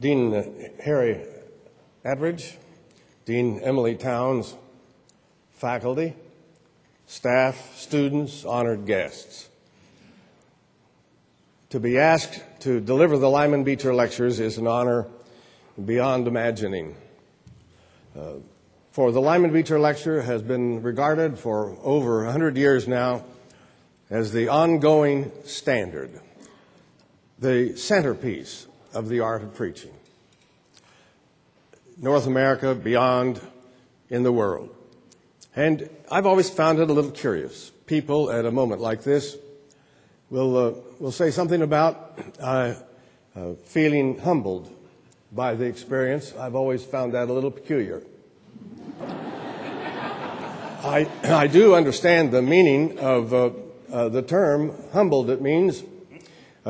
Dean Harry Attridge, Dean Emily Towns, faculty, staff, students, honored guests. To be asked to deliver the Lyman Beecher Lectures is an honor beyond imagining. For the Lyman Beecher Lecture has been regarded for over 100 years now as the ongoing standard, the centerpiece of the art of preaching. North America, beyond, in the world. And I've always found it a little curious. People at a moment like this will say something about feeling humbled by the experience. I've always found that a little peculiar. I do understand the meaning of the term humbled. It means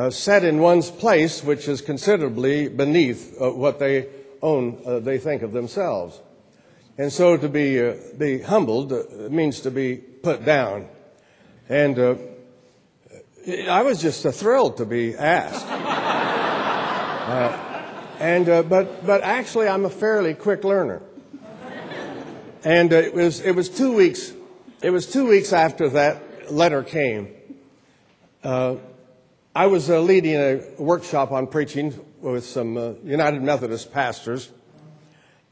set in one's place, which is considerably beneath what they own, they think of themselves. And so to be humbled means to be put down. And I was just thrilled to be asked. But actually, I'm a fairly quick learner. And it was 2 weeks. It was 2 weeks after that letter came. I was leading a workshop on preaching with some United Methodist pastors,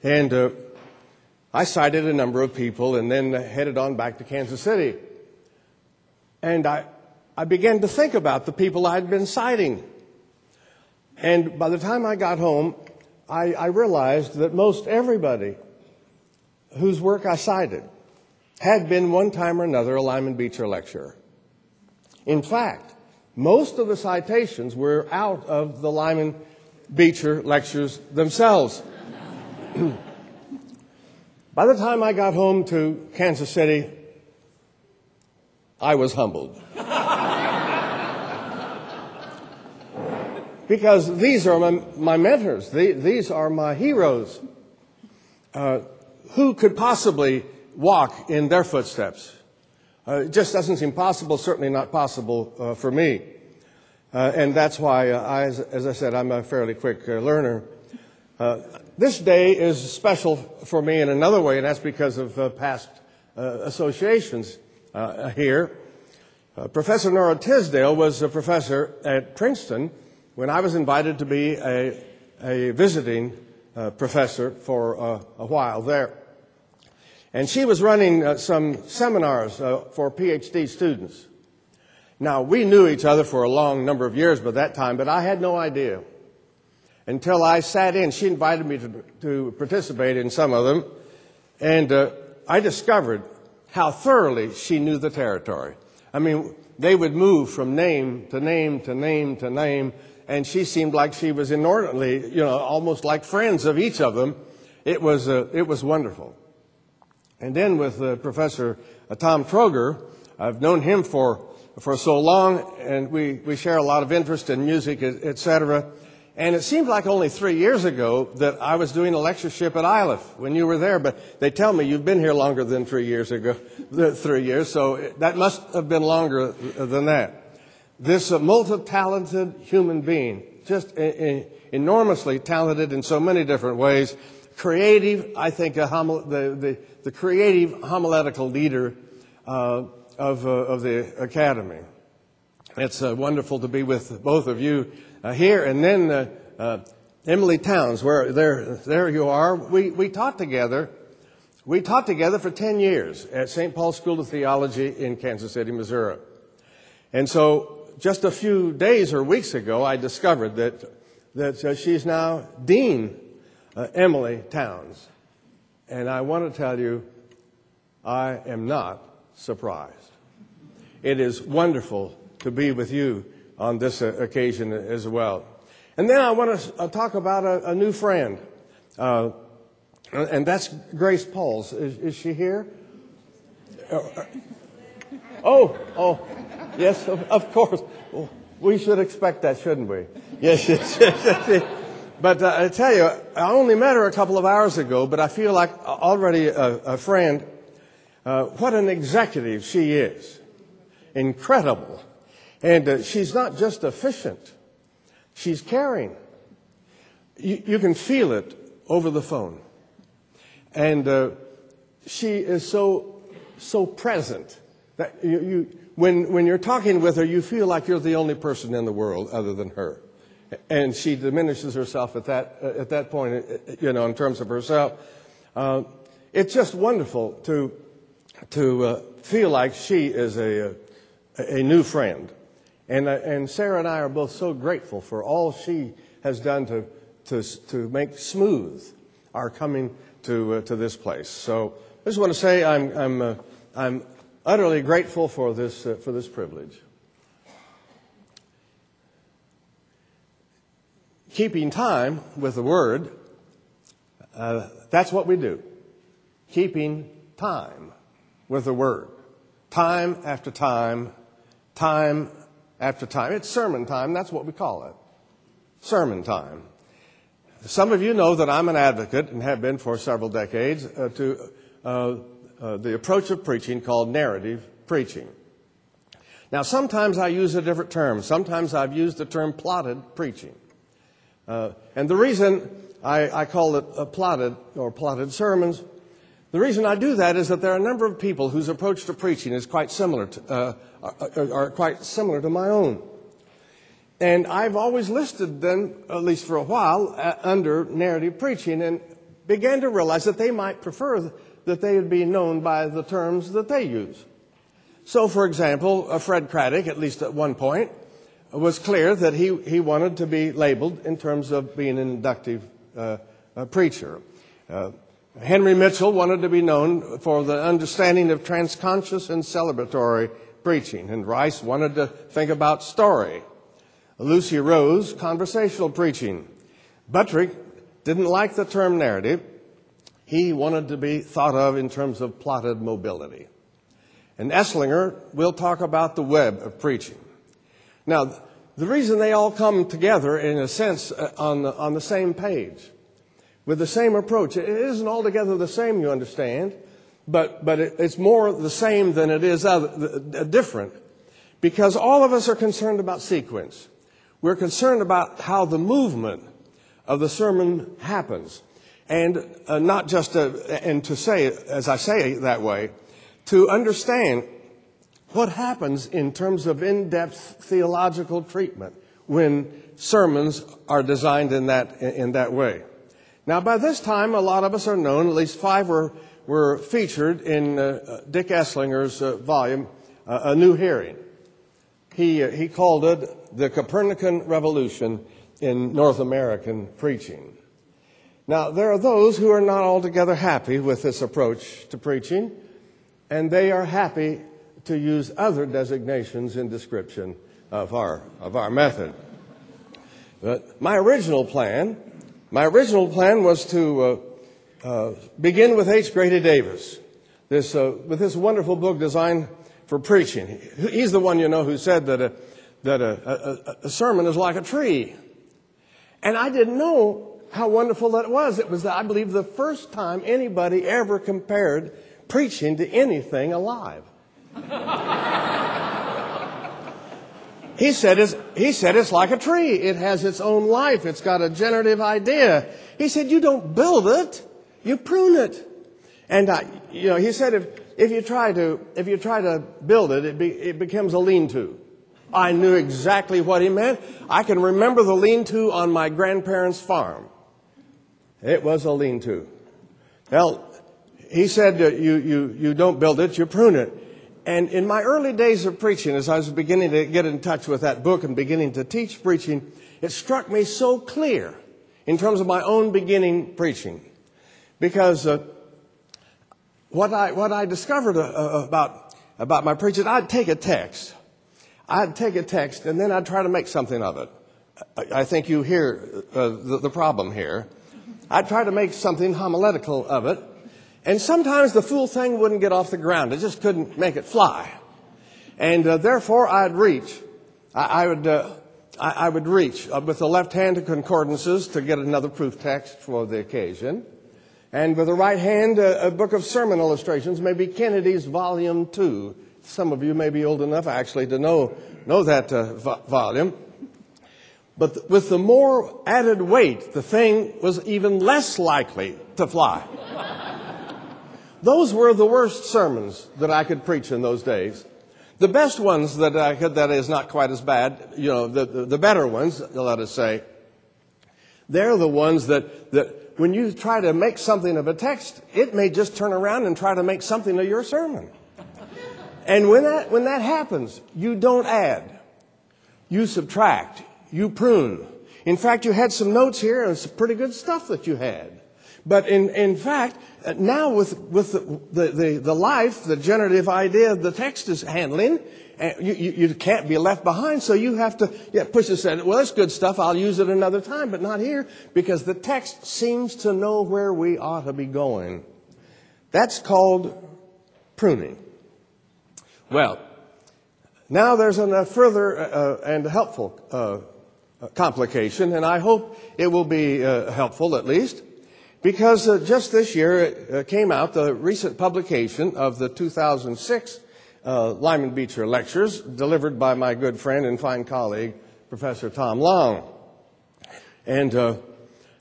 and I cited a number of people and then headed on back to Kansas City. And I began to think about the people I'd been citing. And by the time I got home, I realized that most everybody whose work I cited had been one time or another a Lyman Beecher lecturer. In fact, most of the citations were out of the Lyman Beecher lectures themselves. By the time I got home to Kansas City, I was humbled. Because these are my mentors. These are my heroes. Who could possibly walk in their footsteps? It just doesn't seem possible, certainly not possible for me. And that's why, as I said, I'm a fairly quick learner. This day is special for me in another way, and that's because of past associations here. Professor Nora Tisdale was a professor at Princeton when I was invited to be a visiting professor for a while there. And she was running some seminars for PhD students. Now, we knew each other for a long number of years by that time, but I had no idea until I sat in. She invited me to participate in some of them, and I discovered how thoroughly she knew the territory. I mean, they would move from name to name to name to name, and she seemed like she was inordinately, almost like friends of each of them. It was wonderful. And then with Professor Tom Troger, I've known him for so long, and we share a lot of interest in music, et cetera. And it seemed like only 3 years ago that I was doing a lectureship at Iliff when you were there. But they tell me you've been here longer than 3 years ago, 3 years. So that must have been longer than that. This multi-talented human being, just enormously talented in so many different ways, creative, I think, the creative homiletical leader of the Academy. It's wonderful to be with both of you here. And then Emily Towns, where there you are. We taught together. We taught together for 10 years at St. Paul's School of Theology in Kansas City, Missouri. And so just a few days or weeks ago, I discovered that she's now Dean Emily Towns. And I want to tell you, I am not surprised. It is wonderful to be with you on this occasion as well. And then I want to talk about a new friend, and that's Grace Pauls. Is she here? Oh, yes, of course. Well, we should expect that, shouldn't we? Yes. But I tell you, I only met her a couple of hours ago, but I feel like already a friend. What an executive she is. Incredible. And she's not just efficient. She's caring. you can feel it over the phone. And she is so present that when you're talking with her, you feel like you're the only person in the world other than her. And she diminishes herself at that point, in terms of herself. It's just wonderful to feel like she is a new friend. And Sarah and I are both so grateful for all she has done to make smooth our coming to this place. So I just want to say I'm utterly grateful for this privilege. Keeping time with the Word, that's what we do. Keeping time with the Word. Time after time, time after time. It's sermon time, that's what we call it. Sermon time. Some of you know that I'm an advocate, and have been for several decades, to the approach of preaching called narrative preaching. Now, sometimes I use a different term. Sometimes I've used the term plotted preaching. And the reason I call it plotted sermons, the reason I do that is that there are a number of people whose approach to preaching is quite similar to my own. And I've always listed them, at least for a while, under narrative preaching, and began to realize that they might prefer that they would be known by the terms that they use. So, for example, Fred Craddock, at least at one point, was clear that he wanted to be labeled in terms of being an inductive preacher. Henry Mitchell wanted to be known for the understanding of transconscious and celebratory preaching, and Rice wanted to think about story. Lucy Rose, conversational preaching. Buttrick didn't like the term narrative. He wanted to be thought of in terms of plotted mobility. And Esslinger will talk about the web of preaching. Now, the reason they all come together, in a sense, on the same page, with the same approach, it isn't altogether the same, you understand, but it's more the same than it is different, because all of us are concerned about sequence. We're concerned about how the movement of the sermon happens, and not just and to say, as I say it that way, to understand what happens in terms of in-depth theological treatment when sermons are designed in that way. Now, by this time, a lot of us are known. At least 5 were featured in Dick Esslinger's volume, A New Hearing. He called it the Copernican Revolution in North American Preaching. Now, there are those who are not altogether happy with this approach to preaching, and they are happy to use other designations in description of our method. But my original plan was to begin with H. Grady Davis, with this wonderful book designed for preaching. He's the one, who said that a sermon is like a tree. And I didn't know how wonderful that was. It was, I believe, the first time anybody ever compared preaching to anything alive. He said it's like a tree. It has its own life. It's got a generative idea. He said, you don't build it, you prune it. And he said if you try to build it, it becomes a lean-to. I knew exactly what he meant. I can remember the lean-to on my grandparents' farm. It was a lean-to. Well, he said you don't build it, you prune it. And in my early days of preaching, as I was beginning to get in touch with that book and beginning to teach preaching, it struck me so clear in terms of my own beginning preaching. Because what I discovered about my preaching, I'd take a text. And then I'd try to make something of it. I think you hear the problem here. I'd try to make something homiletical of it. And sometimes the full thing wouldn't get off the ground. It just couldn't make it fly. And therefore, I would reach with the left hand to concordances to get another proof text for the occasion. And with the right hand, a book of sermon illustrations, maybe Kennedy's Volume 2. Some of you may be old enough actually to know that volume. But with the more added weight, the thing was even less likely to fly. Those were the worst sermons that I could preach in those days. The best ones that I could, that is not quite as bad, the better ones, let us say, they're the ones that when you try to make something of a text, it may just turn around and try to make something of your sermon. And when that happens, you don't add. You subtract. You prune. In fact, you had some notes here and some pretty good stuff that you had. But in fact, now with the life, the generative idea the text is handling, you can't be left behind, so you have to push aside. Well, that's good stuff. I'll use it another time, but not here, because the text seems to know where we ought to be going. That's called pruning. Well, now there's a further and helpful complication, and I hope it will be helpful at least, because just this year it came out, the recent publication of the 2006 Lyman Beecher Lectures, delivered by my good friend and fine colleague, Professor Tom Long. And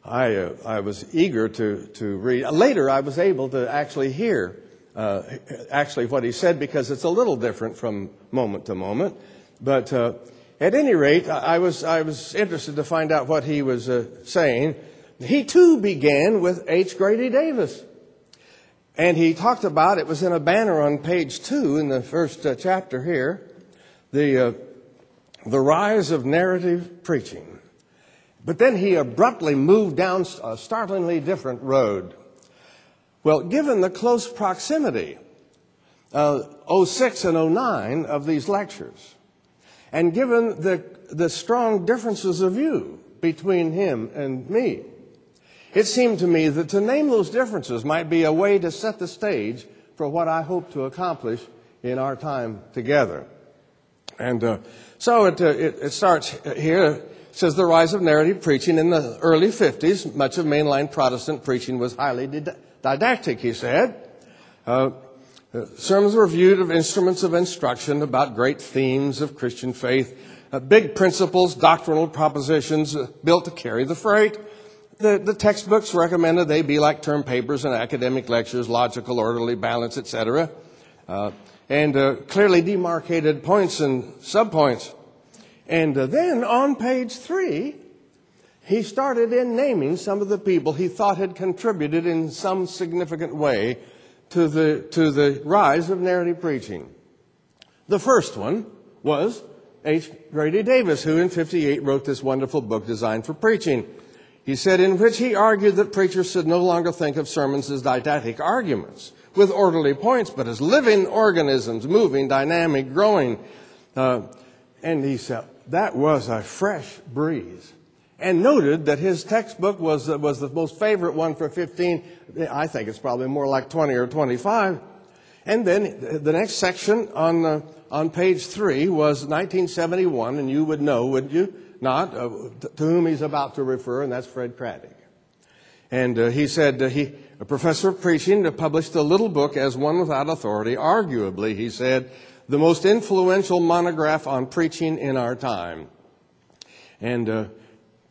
I was eager to read. Later, I was able to actually hear what he said, because it's a little different from moment to moment. But at any rate, I was interested to find out what he was saying. He too began with H. Grady Davis. And he talked about, it was in a banner on page 2 in the first chapter here, the rise of narrative preaching. But then he abruptly moved down a startlingly different road. Well, given the close proximity, 06 and 09 of these lectures, and given the strong differences of view between him and me, it seemed to me that to name those differences might be a way to set the stage for what I hope to accomplish in our time together. And so it starts here. It says, the rise of narrative preaching in the early 50s. Much of mainline Protestant preaching was highly didactic, he said. Sermons were viewed as instruments of instruction about great themes of Christian faith, big principles, doctrinal propositions built to carry the freight. The textbooks recommended they be like term papers and academic lectures, logical, orderly, balanced, etc., and clearly demarcated points and subpoints. And then on page 3, he started in naming some of the people he thought had contributed in some significant way to the rise of narrative preaching. The first one was H. Grady Davis, who in 1958 wrote this wonderful book, Designed for Preaching. He said, in which he argued that preachers should no longer think of sermons as didactic arguments with orderly points, but as living organisms, moving, dynamic, growing. And he said that was a fresh breeze. And noted that his textbook was the most favorite one for 15. I think it's probably more like 20 or 25. And then the next section on page 3 was 1971, and you would know, wouldn't you? Not, to whom he's about to refer, and that's Fred Craddock. And he said, a professor of preaching, published a little book as one without authority, arguably, he said, the most influential monograph on preaching in our time. And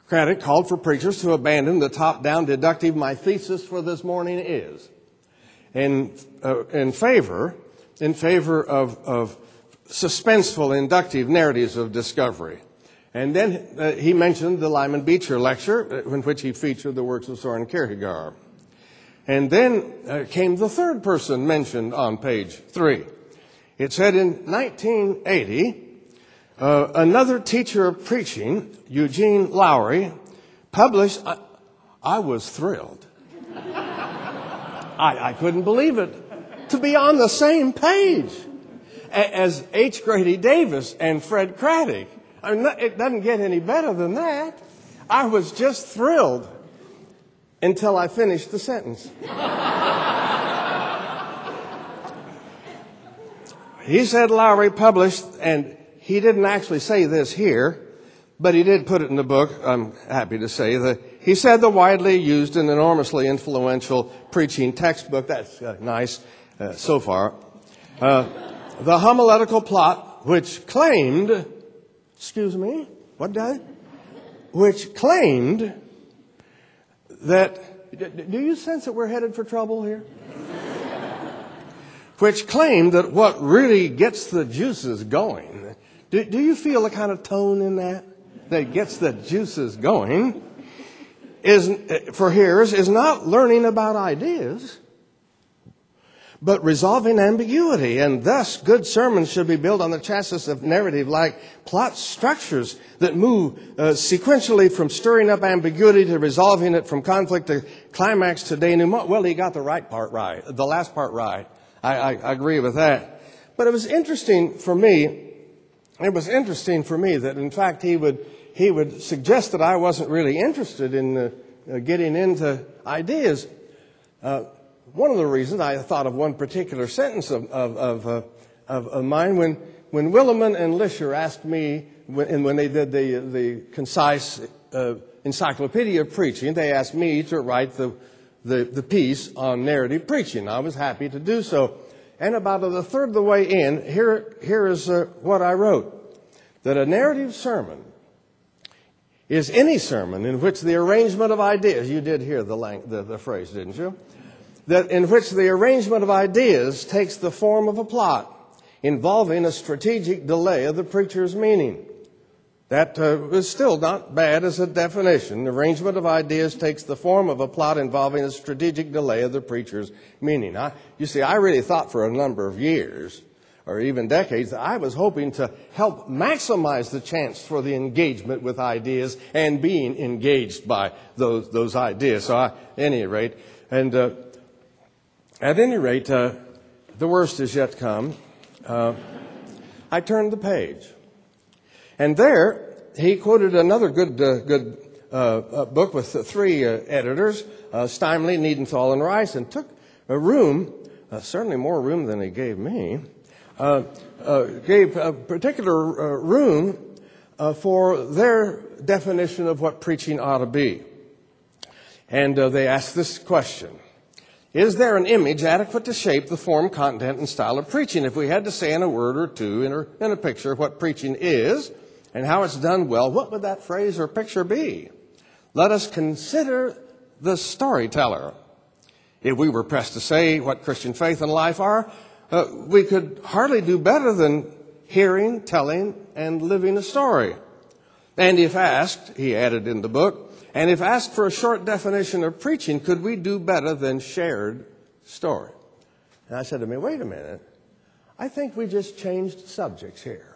Craddock called for preachers to abandon the top-down deductive, my thesis for this morning is, in favor of suspenseful, inductive narratives of discovery. And then he mentioned the Lyman Beecher Lecture, in which he featured the works of Soren Kierkegaard. And then came the third person mentioned on page 3. It said in 1980, another teacher of preaching, Eugene Lowry, published, I was thrilled. I couldn't believe it, to be on the same page as H. Grady Davis and Fred Craddock. I mean, it doesn't get any better than that. I was just thrilled until I finished the sentence. He said Lowry published, and he didn't actually say this here, but he did put it in the book, I'm happy to say, that he said the widely used and enormously influential preaching textbook, that's nice so far, the Homological Plot, which claimed, excuse me, what did I? which claimed that, do you sense that we're headed for trouble here? Which claimed that what really gets the juices going, do you feel the kind of tone in that gets the juices going, for hearers, is not learning about ideas, but resolving ambiguity. And thus, good sermons should be built on the chassis of narrative like plot structures that move sequentially from stirring up ambiguity to resolving it, from conflict to climax to denouement. Well, he got the right part right, the last part right. I agree with that. But it was interesting for me that, in fact, he would suggest that I wasn't really interested in getting into ideas. One of the reasons I thought of one particular sentence of mine when Williman and Lisher asked me, when they did the concise encyclopedia of preaching, they asked me to write the piece on narrative preaching. I was happy to do so. And about a third of the way in, here is what I wrote. That a narrative sermon is any sermon in which the arrangement of ideas, you did hear the phrase, didn't you? That in which the arrangement of ideas takes the form of a plot involving a strategic delay of the preacher's meaning. That is still not bad as a definition. The arrangement of ideas takes the form of a plot involving a strategic delay of the preacher's meaning. You see, I really thought for a number of years, or even decades, that I was hoping to help maximize the chance for the engagement with ideas and being engaged by those ideas. So at any rate, the worst is yet to come. I turned the page. And there, he quoted another good book with three editors, Steinley, Niedenthal, and Rice, and took a room, certainly more room than he gave me, gave a particular room for their definition of what preaching ought to be. And they asked this question: is there an image adequate to shape the form, content, and style of preaching? If we had to say in a word or two, in a picture, what preaching is and how it's done well, what would that phrase or picture be? Let us consider the storyteller. If we were pressed to say what Christian faith and life are, we could hardly do better than hearing, telling, and living a story. And if asked, he added in the book, and if asked for a short definition of preaching, could we do better than shared story? And I said to me, wait a minute, I think we just changed subjects here.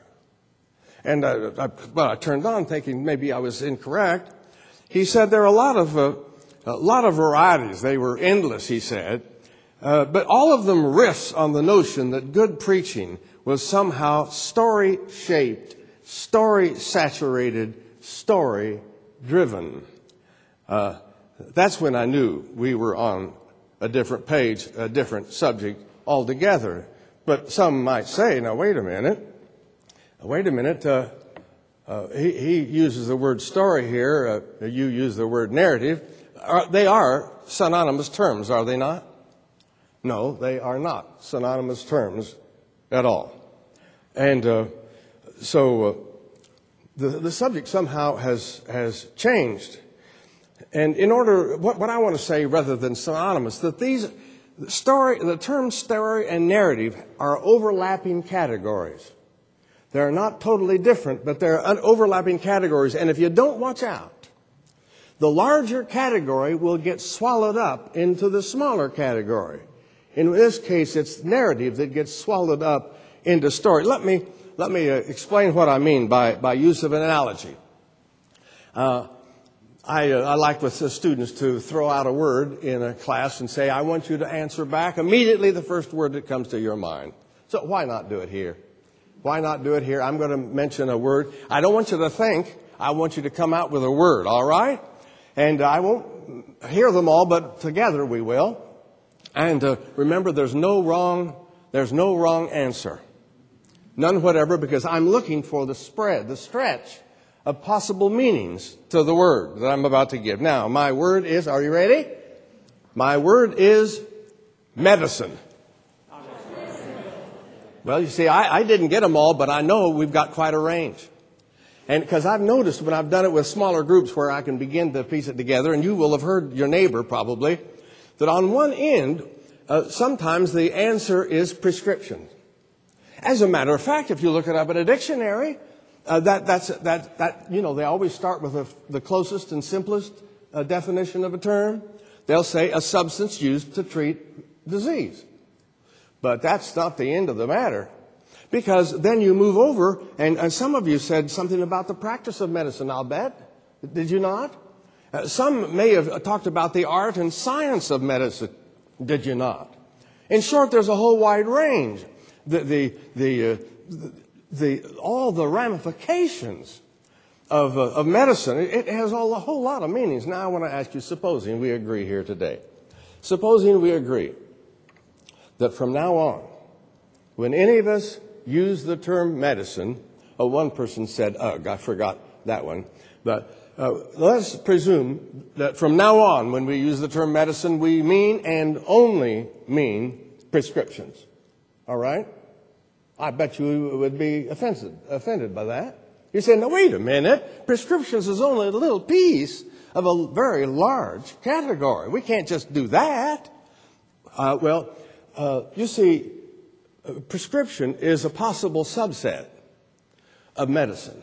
And I turned on thinking maybe I was incorrect. He said there are a lot of varieties. They were endless, he said. But all of them riffs on the notion that good preaching was somehow story-shaped, story-saturated, story-driven. That's when I knew we were on a different page, a different subject altogether. But some might say, now wait a minute. He uses the word story here. You use the word narrative. They are synonymous terms, are they not? No, they are not synonymous terms at all. And so the subject somehow has changed. And in order, what I want to say rather than synonymous, that the terms story and narrative are overlapping categories. They're not totally different, but they're overlapping categories. And if you don't watch out, the larger category will get swallowed up into the smaller category. In this case, it's narrative that gets swallowed up into story. Let me explain what I mean by use of an analogy. I like with the students to throw out a word in a class and say, I want you to answer back immediately the first word that comes to your mind. So why not do it here? Why not do it here? I'm going to mention a word. I don't want you to think. I want you to come out with a word, all right? And I won't hear them all, but together we will. And remember, there's no wrong answer. None whatever, because I'm looking for the stretch of possible meanings to the word that I'm about to give. Now, my word is, are you ready? My word is medicine. Well, you see, I didn't get them all, but I know we've got quite a range. And because I've noticed when I've done it with smaller groups where I can begin to piece it together, and you will have heard your neighbor probably, that on one end, sometimes the answer is prescription. As a matter of fact, if you look it up in a dictionary, they always start with the closest and simplest definition of a term. They'll say a substance used to treat disease. But that's not the end of the matter. Because then you move over, and some of you said something about the practice of medicine, I'll bet. Did you not? Some may have talked about the art and science of medicine. Did you not? In short, there's a whole wide range. All the ramifications of medicine, it has a whole lot of meanings. Now I want to ask you, supposing we agree here today. Supposing we agree that from now on, when any of us use the term medicine, one person said, ugh, I forgot that one, but let's presume that from now on, when we use the term medicine, we mean and only mean prescriptions. All right? I bet you would be offended by that. You say, no, wait a minute. Prescriptions is only a little piece of a very large category. We can't just do that. You see, prescription is a possible subset of medicine.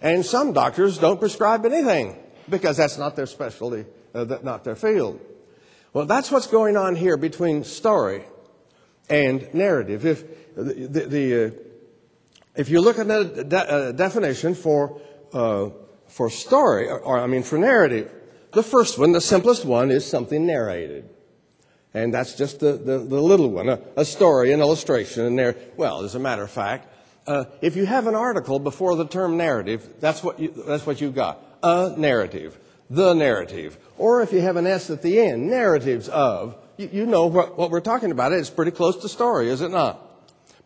And some doctors don't prescribe anything because that's not their specialty, not their field. Well, that's what's going on here between story and narrative. If you look at the definition for story, for narrative, the first one, the simplest one, is something narrated. And that's just the little one, a story, an illustration. And well, as a matter of fact, if you have an article before the term narrative, that's what you got. A narrative, the narrative. Or if you have an S at the end, narratives of, you know what we're talking about. It's pretty close to story, is it not?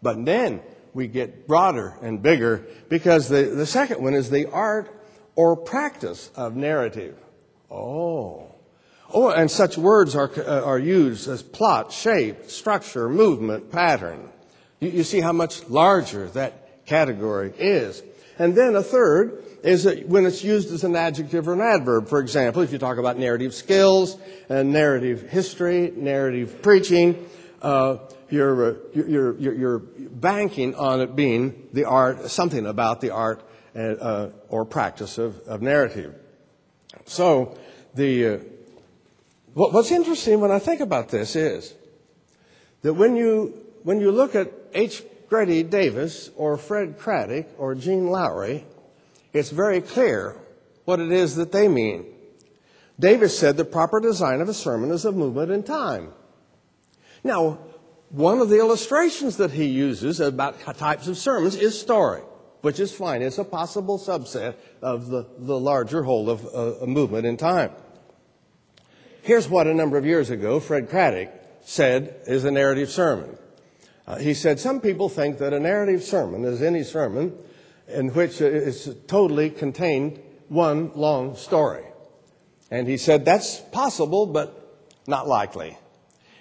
But then we get broader and bigger because the second one is the art or practice of narrative. Oh, and such words are used as plot, shape, structure, movement, pattern. You see how much larger that category is. And then a third is when it's used as an adjective or an adverb. For example, if you talk about narrative skills and narrative history, narrative preaching, you're banking on it being the art, something about the art or practice of narrative. So what's interesting when I think about this is that when you look at H. Grady Davis or Fred Craddock or Eugene Lowry, it's very clear what it is that they mean. Davis said the proper design of a sermon is a movement in time. Now, one of the illustrations that he uses about types of sermons is story, which is fine. It's a possible subset of the larger whole of a movement in time. Here's what a number of years ago Fred Craddock said is a narrative sermon. He said, some people think that a narrative sermon is any sermon in which it's totally contained one long story. And he said, that's possible, but not likely.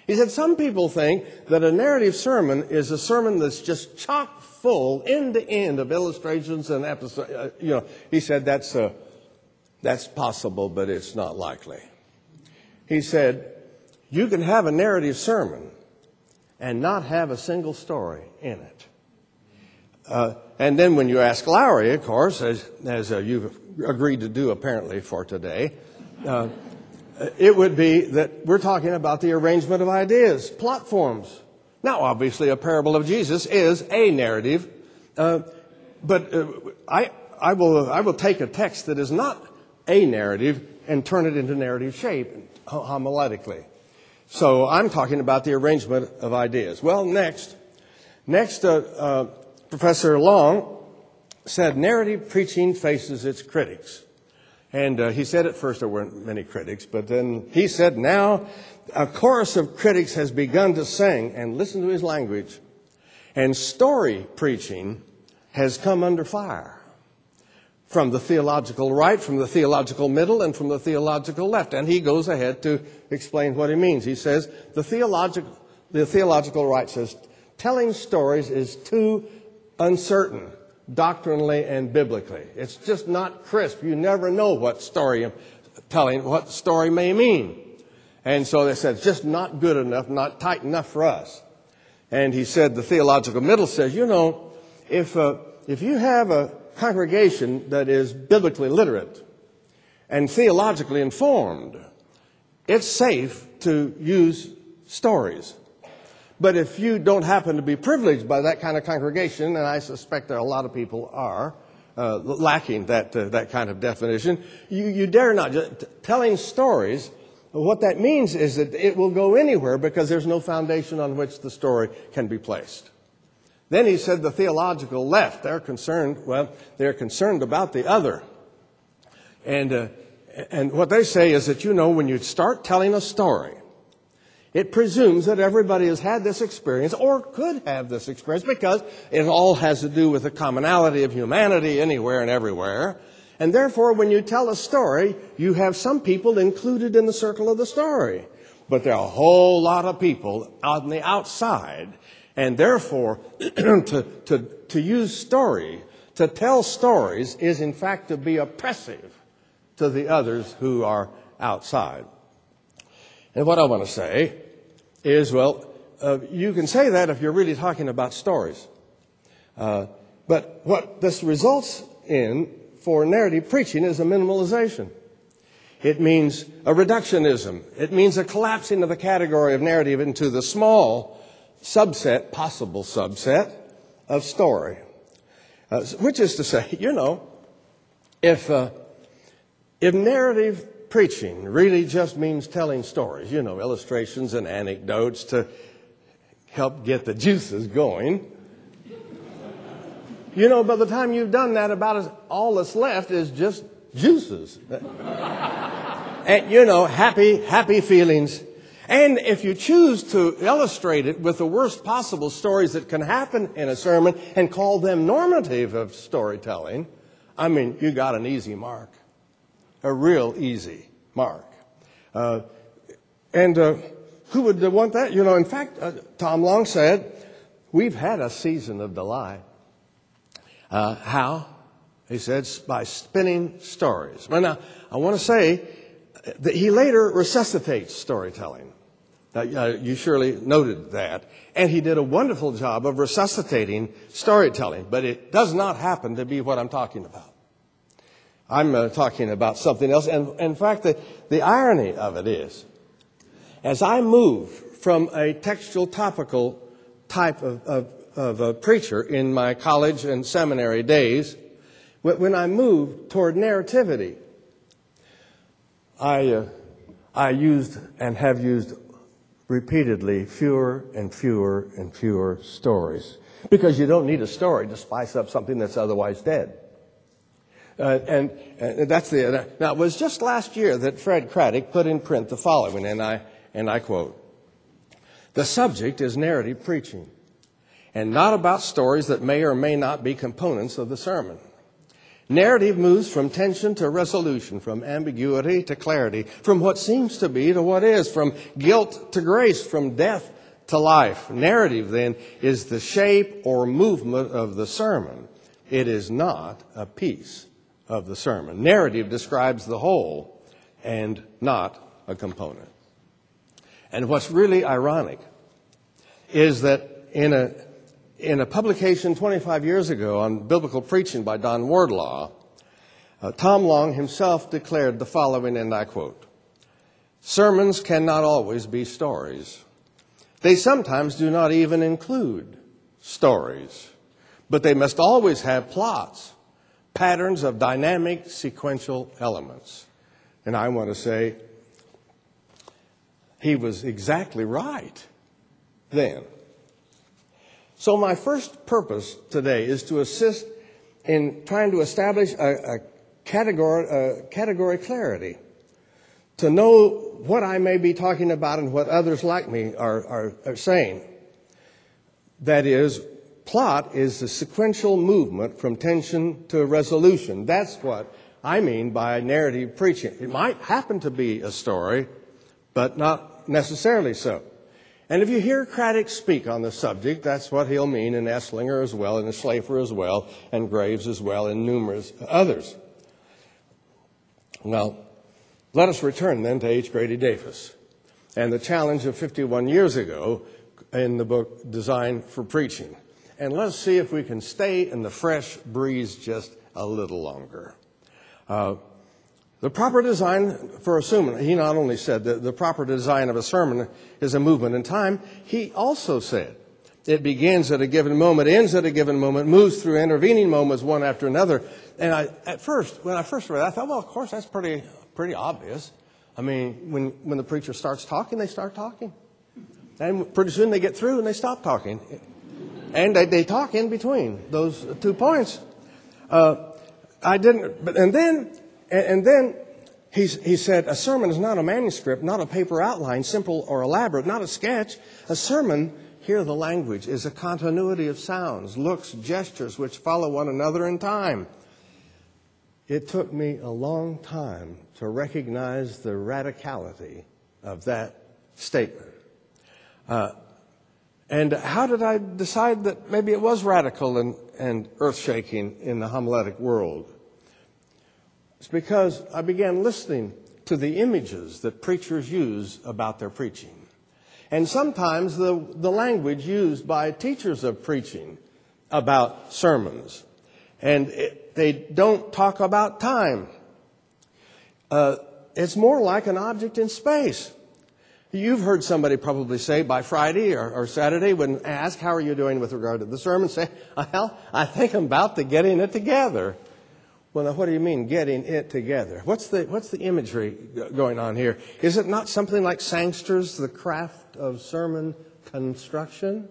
He said, some people think that a narrative sermon is a sermon that's just chock full, end to end, of illustrations and episodes. He said, that's possible, but it's not likely. He said, you can have a narrative sermon and not have a single story in it. And then when you ask Lowry, of course, as you've agreed to do apparently for today, it would be that we're talking about the arrangement of ideas, plot forms. Now, obviously, a parable of Jesus is a narrative, but I will take a text that is not a narrative and turn it into narrative shape homiletically. So I'm talking about the arrangement of ideas. Well, next, Professor Long said narrative preaching faces its critics. And he said at first there weren't many critics, but then he said now a chorus of critics has begun to sing, and listen to his language, and story preaching has come under fire from the theological right, from the theological middle, and from the theological left. And he goes ahead to explain what he means. He says the theological right says telling stories is too uncertain, doctrinally and biblically. It's just not crisp. You never know what story may mean. And so they said, it's just not good enough, not tight enough for us. And he said, the theological middle says, you know, if you have a congregation that is biblically literate and theologically informed, it's safe to use stories. But if you don't happen to be privileged by that kind of congregation, and I suspect that a lot of people are lacking that kind of definition, you dare not. Telling stories, what that means is that it will go anywhere because there's no foundation on which the story can be placed. Then he said the theological left, they're concerned about the other. And what they say is that, you know, when you start telling a story, it presumes that everybody has had this experience or could have this experience because it all has to do with the commonality of humanity anywhere and everywhere. And therefore, when you tell a story, you have some people included in the circle of the story. But there are a whole lot of people on the outside. And therefore, to use story, to tell stories is in fact to be oppressive to the others who are outside. And what I want to say is, you can say that if you're really talking about stories. But what this results in for narrative preaching is a minimalization. It means a reductionism. It means a collapsing of the category of narrative into the small possible subset of story. Which is to say, you know, if narrative preaching really just means telling stories, you know, illustrations and anecdotes to help get the juices going. You know, by the time you've done that, all that's left is just juices. And, you know, happy feelings. And if you choose to illustrate it with the worst possible stories that can happen in a sermon and call them normative of storytelling, I mean, you got an easy mark. A real easy mark. And who would want that? You know, in fact, Tom Long said, we've had a season of delight. How? He said, by spinning stories. Well, now, I want to say that he later resuscitates storytelling. You surely noted that. And he did a wonderful job of resuscitating storytelling. But it does not happen to be what I'm talking about. I'm talking about something else. And in fact, the irony of it is, as I move from a textual topical type of a preacher in my college and seminary days, when I moved toward narrativity, I used and have used repeatedly fewer and fewer and fewer stories. Because you don't need a story to spice up something that's otherwise dead. And that's now, it was just last year that Fred Craddock put in print the following, and I quote, "The subject is narrative preaching, and not about stories that may or may not be components of the sermon. Narrative moves from tension to resolution, from ambiguity to clarity, from what seems to be to what is, from guilt to grace, from death to life. Narrative, then, is the shape or movement of the sermon. It is not a piece of the sermon. Narrative describes the whole and not a component." And what's really ironic is that in a publication 25 years ago on biblical preaching by Don Wardlaw, Tom Long himself declared the following, and I quote, "Sermons cannot always be stories. They sometimes do not even include stories, but they must always have plots, patterns of dynamic sequential elements." And I want to say, he was exactly right then. So my first purpose today is to assist in trying to establish a category clarity, to know what I may be talking about and what others like me are saying. That is, plot is the sequential movement from tension to resolution. That's what I mean by narrative preaching. It might happen to be a story, but not necessarily so. And if you hear Craddock speak on the subject, that's what he'll mean in Esslinger as well, and in Schlafer as well, and Graves as well, and numerous others. Now, let us return then to H. Grady Davis and the challenge of 51 years ago in the book Design for Preaching. And let's see if we can stay in the fresh breeze just a little longer. The proper design for a sermon, he not only said that the proper design of a sermon is a movement in time, he also said it begins at a given moment, ends at a given moment, moves through intervening moments one after another. And when I first read it, I thought, well, of course, that's pretty obvious. I mean, when the preacher starts talking, they start talking. And pretty soon they get through and they stop talking. And they talk in between those 2 points. And then he said, a sermon is not a manuscript, not a paper outline, simple or elaborate, not a sketch. A sermon, hear the language, is a continuity of sounds, looks, gestures which follow one another in time. It took me a long time to recognize the radicality of that statement. And how did I decide that maybe it was radical and earth-shaking in the homiletic world? It's because I began listening to the images that preachers use about their preaching. And sometimes the language used by teachers of preaching about sermons. And they don't talk about time. It's more like an object in space. You've heard somebody probably say by Friday or Saturday when asked, how are you doing with regard to the sermon, say, well, I think I'm about to getting it together. Well, now, what do you mean, getting it together? What's the imagery going on here? Is it not something like Sangster's The Craft of Sermon Construction?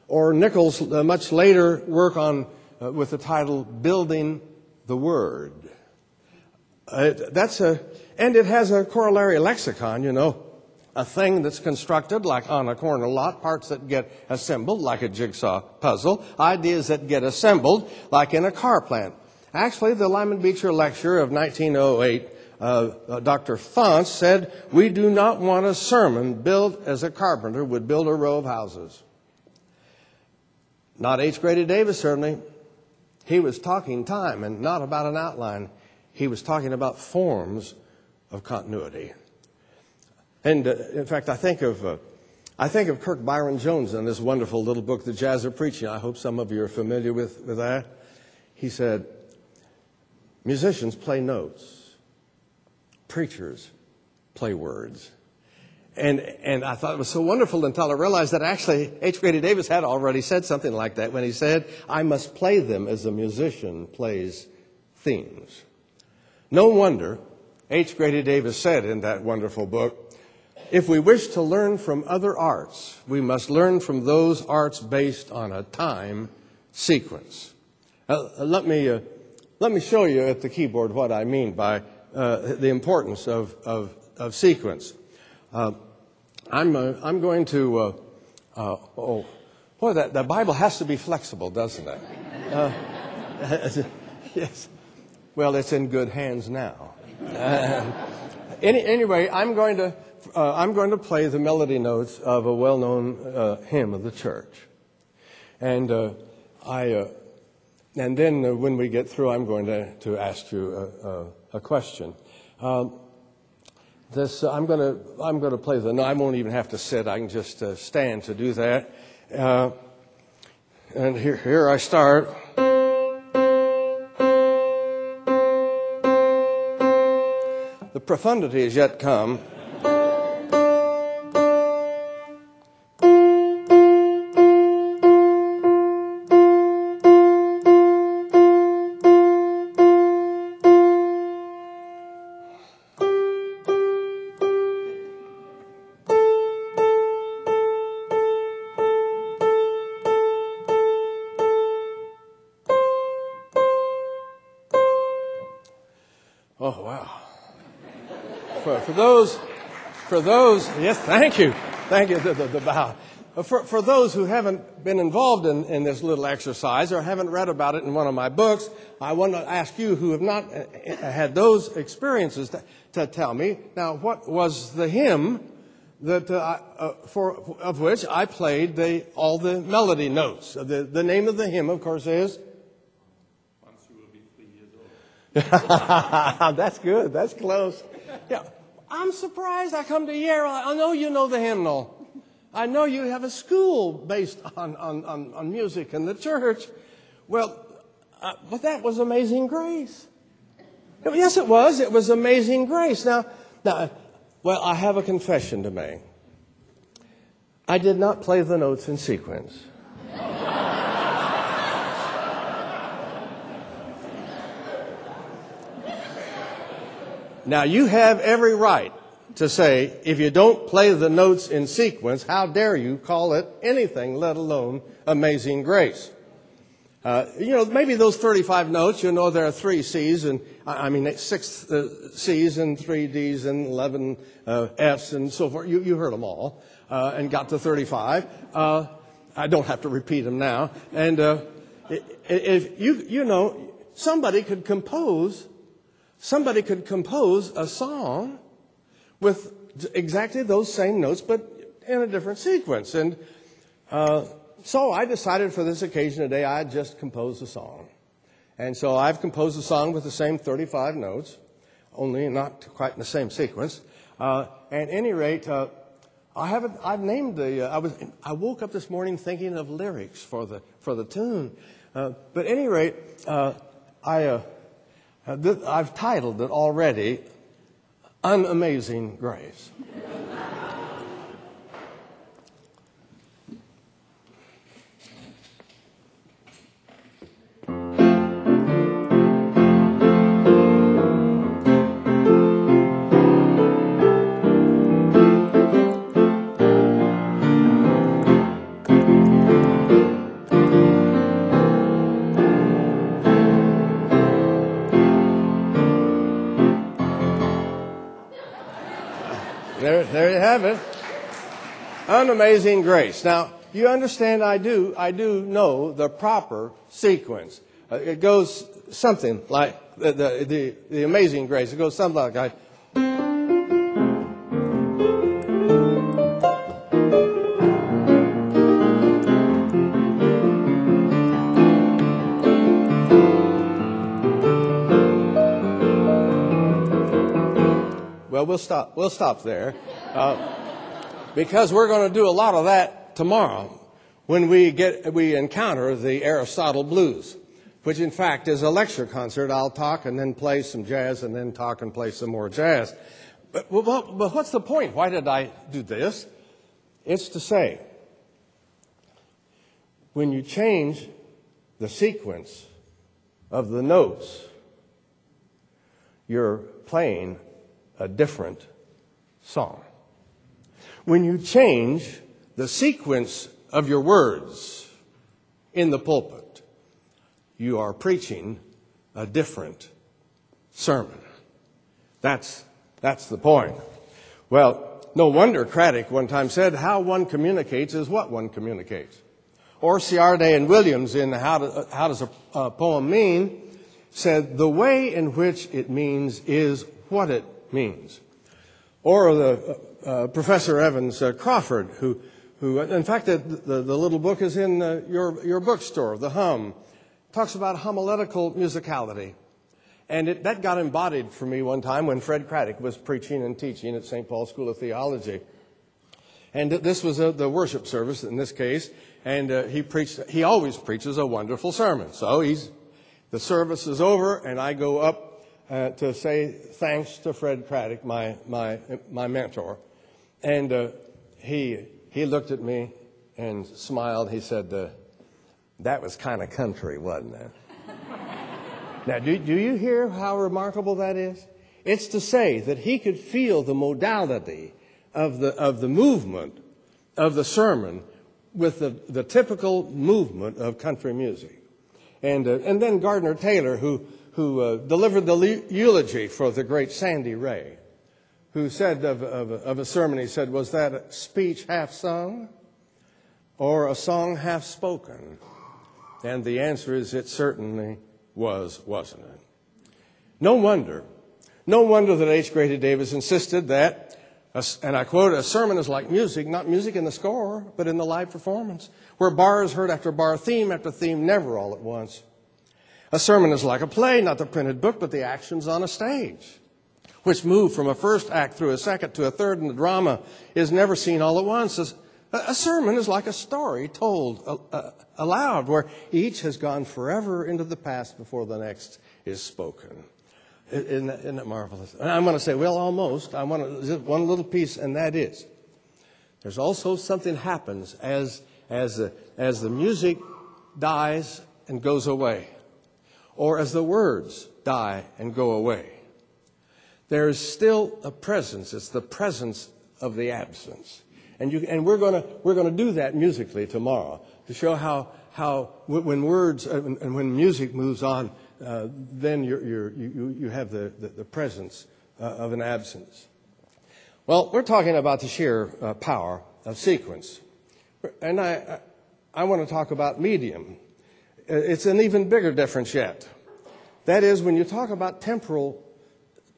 Or Nichols' much later work on with the title Building the Word? And it has a corollary lexicon, you know, a thing that's constructed like on a corner lot, parts that get assembled like a jigsaw puzzle, ideas that get assembled like in a car plant. Actually, the Lyman Beecher Lecture of 1908, Dr. Fonce said, we do not want a sermon built as a carpenter would build a row of houses. Not H. Grady Davis, certainly. He was talking time and not about an outline. He was talking about forms of continuity. And in fact, I think of Kirk Byron Jones in this wonderful little book, The Jazz of Preaching. I hope some of you are familiar with that. He said, musicians play notes. Preachers play words. And I thought it was so wonderful until I realized that actually H. Grady Davis had already said something like that when he said, I must play them as a musician plays themes. No wonder H. Grady Davis said in that wonderful book, if we wish to learn from other arts, we must learn from those arts based on a time sequence. Let me show you at the keyboard what I mean by the importance of sequence. I'm going to. The Bible has to be flexible, doesn't it? Yes. Well, it's in good hands now. Anyway, I'm going to play the melody notes of a well-known hymn of the church, and then when we get through, I'm going to ask you a question. I'm going to play the. No, I won't even have to sit. I can just stand to do that. And here I start. The profundity is yet come. Oh, wow. For those, yes, thank you, the bow. For those who haven't been involved in this little exercise or haven't read about it in one of my books, I want to ask you who have not had those experiences to tell me, now, what was the hymn of which I played all the melody notes. The name of the hymn, of course, is? Once You Will Be 3 Years Old. That's good. That's close. Yeah, I'm surprised. I come to Yale. I know you know the hymnal. I know you have a school based on music in the church. Well, but that was Amazing Grace. Yes, it was. It was Amazing Grace. Now, well, I have a confession to make. I did not play the notes in sequence. Now, you have every right to say, if you don't play the notes in sequence, how dare you call it anything, let alone Amazing Grace? Maybe those 35 notes, there are 3 C's, and 6 C's and 3 D's and 11 F's and so forth. You heard them all and got to 35. I don't have to repeat them now. And if somebody could compose a song with exactly those same notes, but in a different sequence. And so I decided for this occasion today I'd just compose a song. And so I've composed a song with the same 35 notes, only not quite in the same sequence. At any rate, I've named I woke up this morning thinking of lyrics for the tune. But at any rate, I've titled it already, Unamazing Grace. There you have it. Unamazing Grace. Now, you understand I do know the proper sequence. It goes something like the Amazing Grace. It goes something like Well, we'll stop there because we're going to do a lot of that tomorrow when we encounter the Aristotle Blues, which in fact is a lecture concert. I'll talk and then play some jazz and then talk and play some more jazz. But what's the point? Why did I do this? It's to say, when you change the sequence of the notes, you're playing a different song. When you change the sequence of your words in the pulpit, you are preaching a different sermon. That's the point. Well, no wonder Craddock one time said, how one communicates is what one communicates. Or Ciarday and Williams in How Does a Poem Mean said, the way in which it means is what it means. Or the Professor Evans Crawford, who in fact the little book is in your bookstore, The Hum, talks about homiletical musicality. And that got embodied for me one time when Fred Craddock was preaching and teaching at St. Paul's School of Theology. And this was the worship service in this case, and he always preaches a wonderful sermon. So the service is over, and I go up to say thanks to Fred Craddock, my mentor. And he looked at me and smiled. He said, that was kind of country, wasn't it? Now, do you hear how remarkable that is? It's to say that he could feel the modality of the movement of the sermon with the typical movement of country music. And then Gardner Taylor, who delivered the eulogy for the great Sandy Ray, who said of a sermon, he said, was that a speech half sung or a song half spoken? And the answer is it certainly was, wasn't it? No wonder that H. Grady Davis insisted that And I quote, "A sermon is like music, not music in the score, but in the live performance, where bar is heard after bar, theme after theme, never all at once. A sermon is like a play, not the printed book, but the actions on a stage, which move from a first act through a second to a third, and the drama is never seen all at once. A sermon is like a story told aloud, where each has gone forever into the past before the next is spoken." Isn't that marvelous? And I'm going to say, well, almost. I want to, just one little piece, and that is, there's also something happens as the music dies and goes away, or as the words die and go away. There is still a presence. It's the presence of the absence. And we're going to do that musically tomorrow to show how when words and when music moves on, then you have the presence of an absence. Well, we're talking about the sheer power of sequence, and I want to talk about medium. It's an even bigger difference yet. That is, when you talk about temporal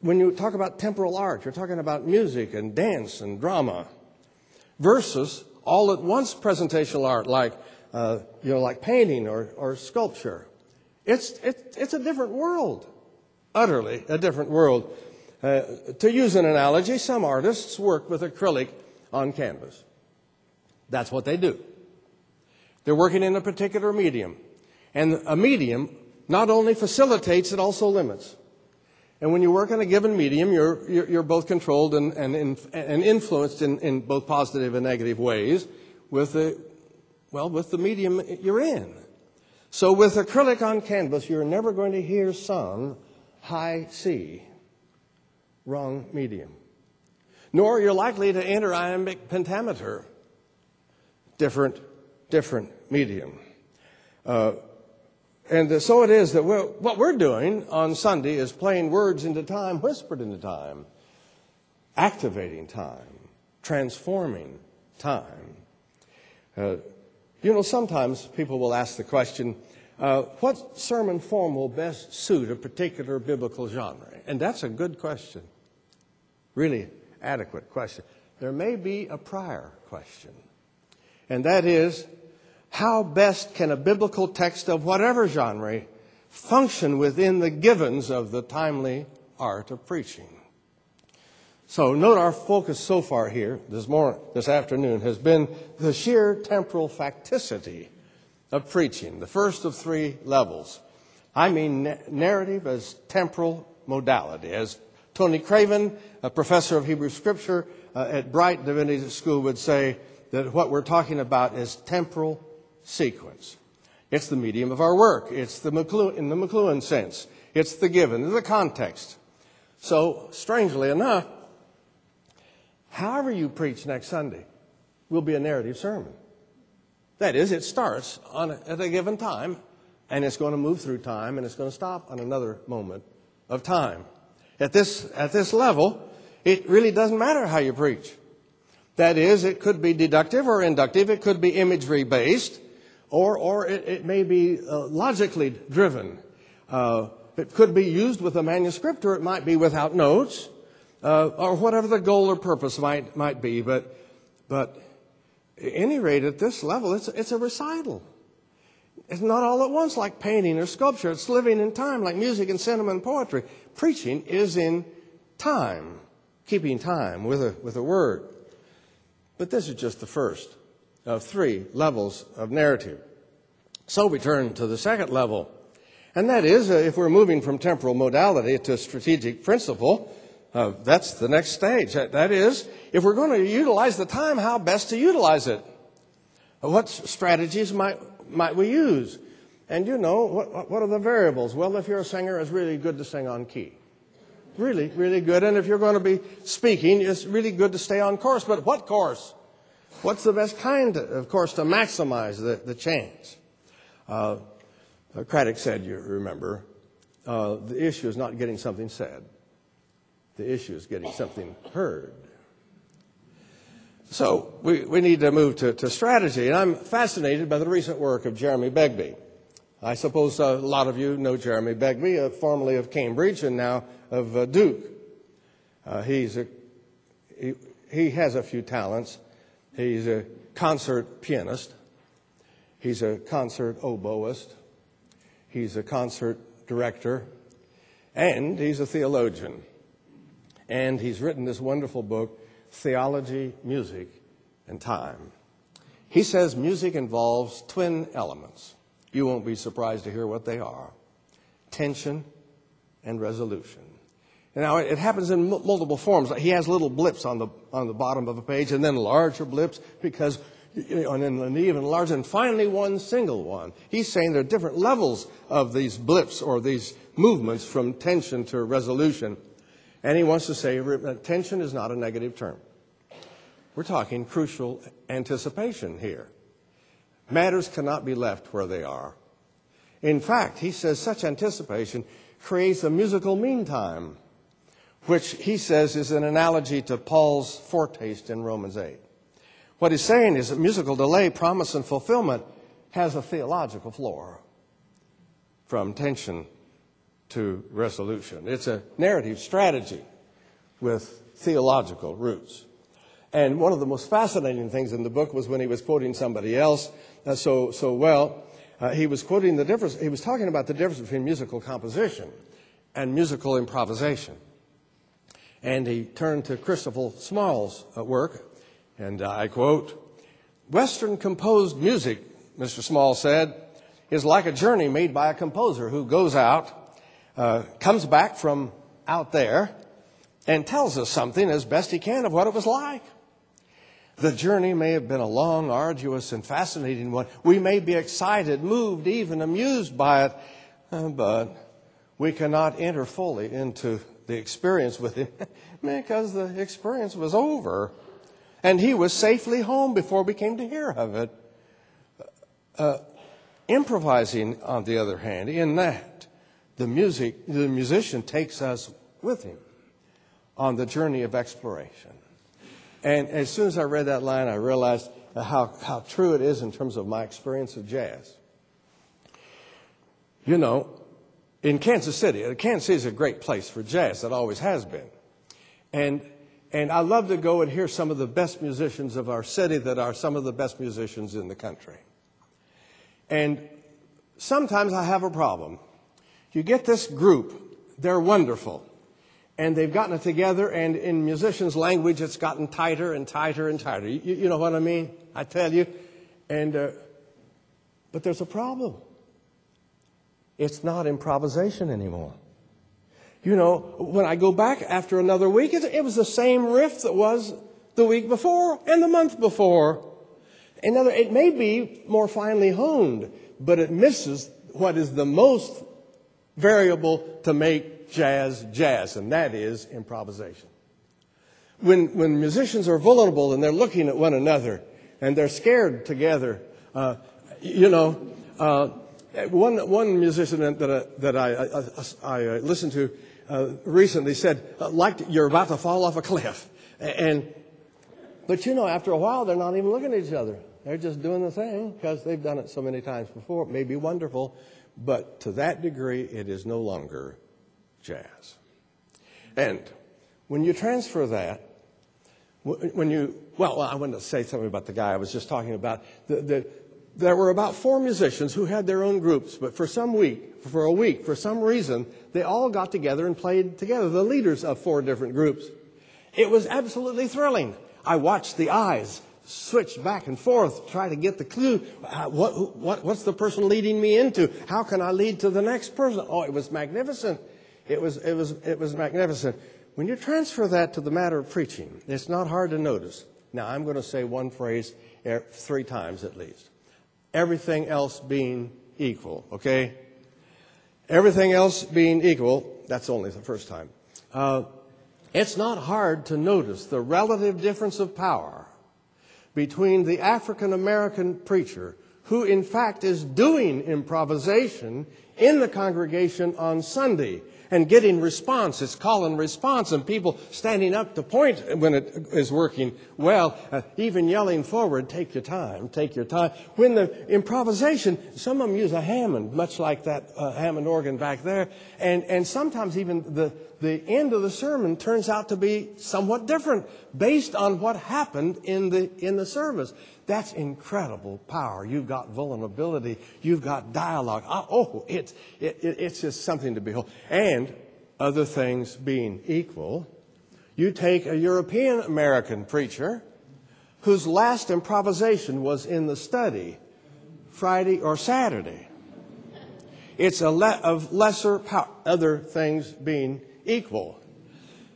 art, you're talking about music and dance and drama, versus all at once presentational art like painting or sculpture. It's a different world, utterly a different world. To use an analogy, some artists work with acrylic on canvas. That's what they do. They're working in a particular medium. And a medium not only facilitates, it also limits. And when you work in a given medium, you're both controlled and influenced in both positive and negative ways with the medium you're in. So with acrylic on canvas, you're never going to hear sung high C, wrong medium. Nor you're likely to enter iambic pentameter, different medium. And so it is that what we're doing on Sunday is playing words into time, whispered into time, activating time, transforming time. Sometimes people will ask the question, what sermon form will best suit a particular biblical genre? And that's a good question, really adequate question. There may be a prior question, and that is, how best can a biblical text of whatever genre function within the givens of the timely art of preaching? So note our focus so far here this afternoon has been the sheer temporal facticity of preaching, the first of three levels. I mean narrative as temporal modality. As Tony Craven, a professor of Hebrew Scripture at Bright Divinity School, would say, that what we're talking about is temporal sequence. It's the medium of our work. It's in the McLuhan sense. It's the given, the context. So, strangely enough, however you preach next Sunday will be a narrative sermon. That is, it starts at a given time, and it's going to move through time, and it's going to stop on another moment of time. At this level, it really doesn't matter how you preach. That is, it could be deductive or inductive. It could be imagery-based, or it may be logically driven. It could be used with a manuscript, or it might be without notes, or whatever the goal or purpose might be. But at any rate, at this level, it's a recital. It's not all at once like painting or sculpture. It's living in time like music and cinema and poetry. Preaching is in time, keeping time with a word. But this is just the first of three levels of narrative. So we turn to the second level. And that is, if we're moving from temporal modality to strategic principle, that's the next stage. That is, if we're going to utilize the time, how best to utilize it? What strategies might we use? And what are the variables? Well, if you're a singer, it's really good to sing on key. Really, really good. And if you're going to be speaking, it's really good to stay on course. But what course? What's the best kind of course to maximize the chance? Craddock said, you remember, the issue is not getting something said. The issue is getting something heard. So we need to move to strategy. And I'm fascinated by the recent work of Jeremy Begbie. I suppose a lot of you know Jeremy Begbie, formerly of Cambridge and now of Duke. he has a few talents. He's a concert pianist. He's a concert oboist. He's a concert director. And he's a theologian. And he's written this wonderful book, Theology, Music, and Time. He says music involves twin elements. You won't be surprised to hear what they are: tension and resolution. Now, it happens in multiple forms. He has little blips on the bottom of a page, and then larger blips, because, and then even larger, and finally one single one. He's saying there are different levels of these blips or these movements from tension to resolution. And he wants to say that tension is not a negative term. We're talking crucial anticipation here. Matters cannot be left where they are. In fact, he says such anticipation creates a musical meantime, which he says is an analogy to Paul's foretaste in Romans 8. What he's saying is that musical delay, promise, and fulfillment has a theological floor from tension to resolution. It's a narrative strategy with theological roots. And one of the most fascinating things in the book was when he was quoting somebody else so well. He was quoting the difference. He was talking about the difference between musical composition and musical improvisation. And he turned to Christopher Small's work, and I quote, "Western composed music," Mr. Small said, "is like a journey made by a composer who goes out, comes back from out there, and tells us something as best he can of what it was like. The journey may have been a long, arduous, and fascinating one. We may be excited, moved, even amused by it, but we cannot enter fully into the experience with him because the experience was over, and he was safely home before we came to hear of it." Improvising, on the other hand, in that the musician takes us with him on the journey of exploration. And as soon as I read that line, I realized how true it is in terms of my experience of jazz. You know, in Kansas City is a great place for jazz. It always has been. And I love to go and hear some of the best musicians of our city that are some of the best musicians in the country. And sometimes I have a problem. You get this group, they're wonderful. And they've gotten it together, and in musicians' language, it's gotten tighter and tighter and tighter. You know what I mean? I tell you. But there's a problem. It's not improvisation anymore. You know, when I go back after another week, it was the same riff that was the week before and the month before. It may be more finely honed, but it misses what is the most variable to make jazz, and that is improvisation. When musicians are vulnerable and they're looking at one another and they're scared together, one musician that I listened to recently said, like you're about to fall off a cliff. But after a while, they're not even looking at each other. They're just doing the thing because they've done it so many times before. It may be wonderful, but to that degree, it is no longer jazz. And when you transfer that, I wanted to say something about the guy I was just talking about. There were about 4 musicians who had their own groups, but for a week, for some reason, they all got together and played together, the leaders of 4 different groups. It was absolutely thrilling. I watched the eyes switch back and forth, try to get the clue. What's the person leading me into? How can I lead to the next person? Oh, it was magnificent. It was magnificent. When you transfer that to the matter of preaching, it's not hard to notice. Now, I'm going to say one phrase 3 times at least. Everything else being equal, okay? Everything else being equal, that's only the first time. It's not hard to notice the relative difference of power between the African-American preacher, who in fact is doing improvisation in the congregation on Sunday and getting response. It's call and response, and people standing up to point when it is working well, even yelling forward, take your time, take your time. When the improvisation, some of them use a Hammond, much like that Hammond organ back there, and sometimes even the the end of the sermon turns out to be somewhat different based on what happened in the service. That's incredible power. You've got vulnerability. You've got dialogue. It's just something to behold. And other things being equal, you take a European American preacher whose last improvisation was in the study Friday or Saturday. It's of lesser power, other things being equal.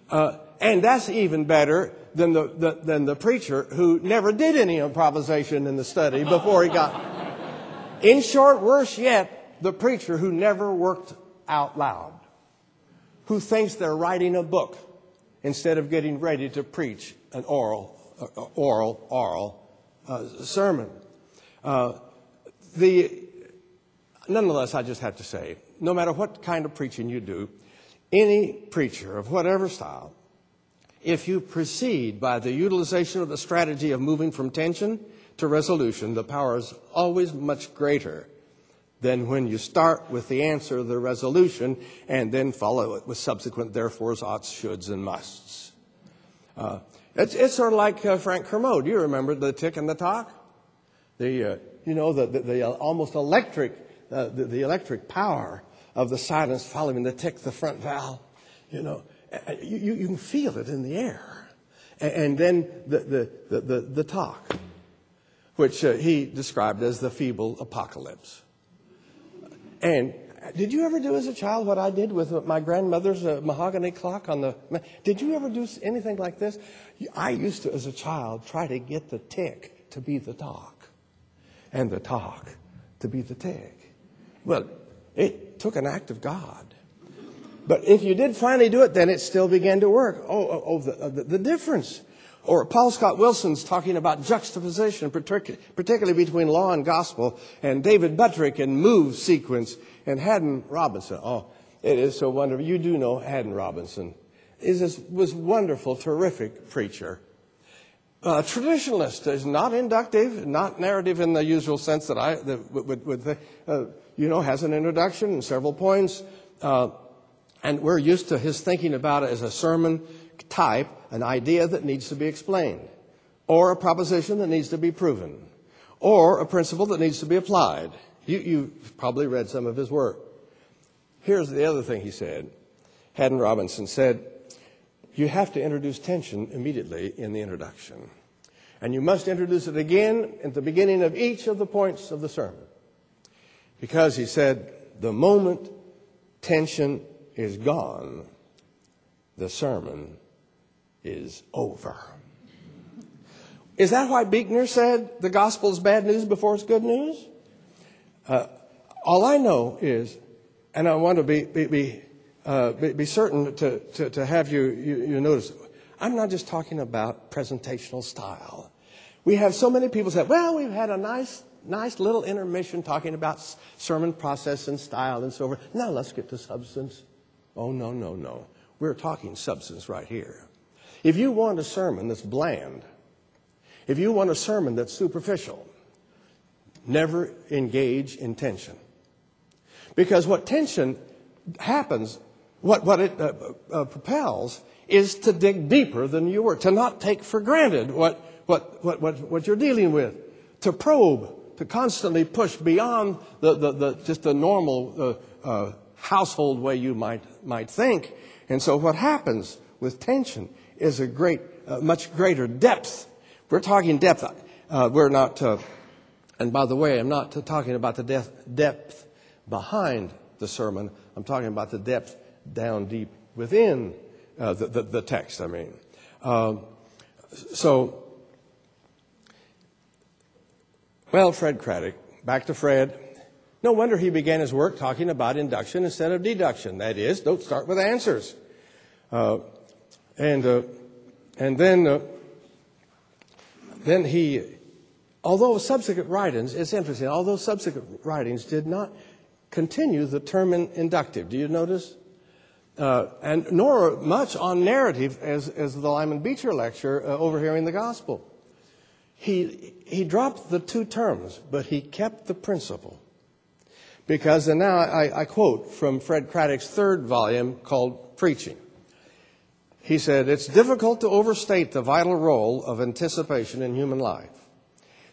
And that's even better than the preacher who never did any improvisation in the study before he got. In short, worse yet, the preacher who never worked out loud, who thinks they're writing a book instead of getting ready to preach an oral sermon. Nonetheless, I just have to say, no matter what kind of preaching you do, any preacher of whatever style, if you proceed by the utilization of the strategy of moving from tension to resolution, the power is always much greater than when you start with the answer, the resolution, and then follow it with subsequent therefores, oughts, shoulds, and musts. It's sort of like Frank Kermode. Do you remember the tick and the talk? The almost electric, the electric power of the silence following the tick, the front vowel. You can feel it in the air. And then the talk, which he described as the feeble apocalypse. And did you ever do as a child what I did with my grandmother's mahogany clock on the... Did you ever do anything like this? I used to, as a child, try to get the tick to be the talk and the talk to be the tick. Well, it took an act of God. But if you did finally do it, then it still began to work. The difference. Or Paul Scott Wilson's talking about juxtaposition, particularly between law and gospel, and David Buttrick and Move sequence, and Haddon Robinson. Oh, it is so wonderful. You do know Haddon Robinson. Was wonderful, terrific preacher. Traditionalist is not inductive, not narrative in the usual sense that I would think. Has an introduction and several points. And we're used to his thinking about it as a sermon type, an idea that needs to be explained, or a proposition that needs to be proven, or a principle that needs to be applied. You've probably read some of his work. Here's the other thing he said. Haddon Robinson said, you have to introduce tension immediately in the introduction. And you must introduce it again at the beginning of each of the points of the sermon. Because, he said, the moment tension is gone, the sermon is over. Is that why Beecher said the gospel is bad news before it's good news? All I know is, and I want to be certain to have you notice, I'm not just talking about presentational style. We have so many people say, well, we've had a nice little intermission talking about sermon process and style and so forth. Now let's get to substance. Oh, no. We're talking substance right here. If you want a sermon that's bland, if you want a sermon that's superficial, never engage in tension. Because what tension happens, what it propels, is to dig deeper than you were, to not take for granted what you're dealing with, to probe, to constantly push beyond just the normal household way you might think. And so what happens with tension is a much greater depth. We're talking depth. We're not, and by the way, I'm not talking about the depth behind the sermon. I'm talking about the depth down deep within the text, I mean. Fred Craddock, back to Fred. No wonder he began his work talking about induction instead of deduction. That is, don't start with answers. And then he, although subsequent writings, it's interesting, although subsequent writings did not continue the term inductive. Do you notice? And nor much on narrative as the Lyman Beecher Lecture, Overhearing the Gospel. He dropped the two terms, but he kept the principle. Because, and now I quote from Fred Craddock's third volume called Preaching. He said, it's difficult to overstate the vital role of anticipation in human life.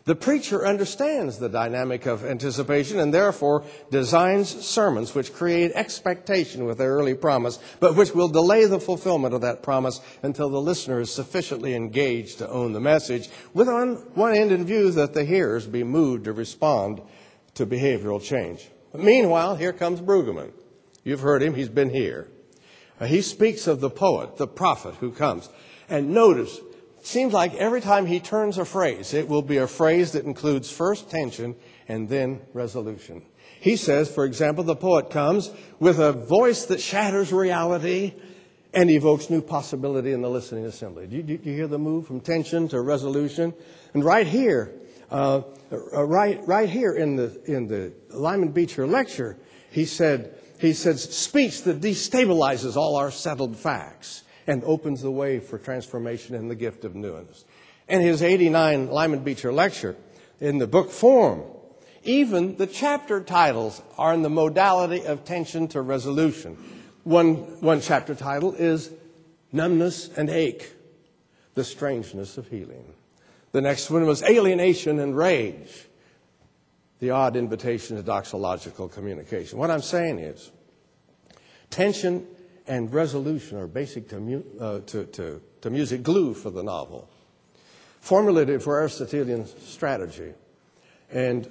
The preacher understands the dynamic of anticipation and therefore designs sermons which create expectation with their early promise, but which will delay the fulfillment of that promise until the listener is sufficiently engaged to own the message, with on one end in view that the hearers be moved to respond to behavioral change. But meanwhile, here comes Brueggemann. You've heard him. He's been here. He speaks of the poet, the prophet who comes. And notice, it seems like every time he turns a phrase, it will be a phrase that includes first tension and then resolution. He says, for example, the poet comes with a voice that shatters reality and evokes new possibility in the listening assembly. Do you hear the move from tension to resolution? And right here, right here in the Lyman Beecher Lecture, he said, speech that destabilizes all our settled facts and opens the way for transformation and the gift of newness. In his 89 Lyman Beecher Lecture, in the book form, even the chapter titles are in the modality of tension to resolution. One chapter title is Numbness and Ache, the Strangeness of Healing. The next one was Alienation and Rage, the odd invitation to doxological communication. What I'm saying is, tension and resolution are basic to music, glue for the novel, formulated for Aristotelian strategy, and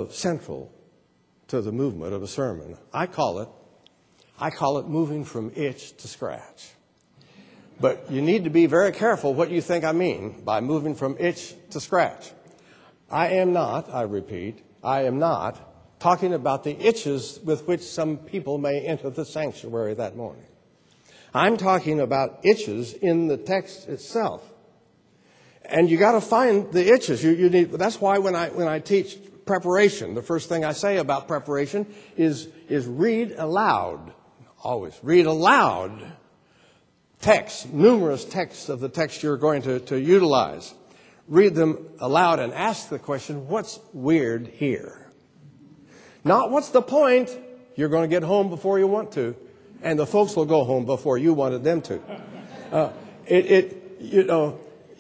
central to the movement of a sermon. I call it moving from itch to scratch. But you need to be very careful what you think I mean by moving from itch to scratch. I am not talking about the itches with which some people may enter the sanctuary that morning. I'm talking about itches in the text itself. And you got to find the itches. You need. That's why when I teach preparation, the first thing I say about preparation is read aloud. Always read aloud texts, numerous texts of the text you're going to utilize. Read them aloud and ask the question, what's weird here? Not what's the point. You're going to get home before you want to, and the folks will go home before you wanted them to.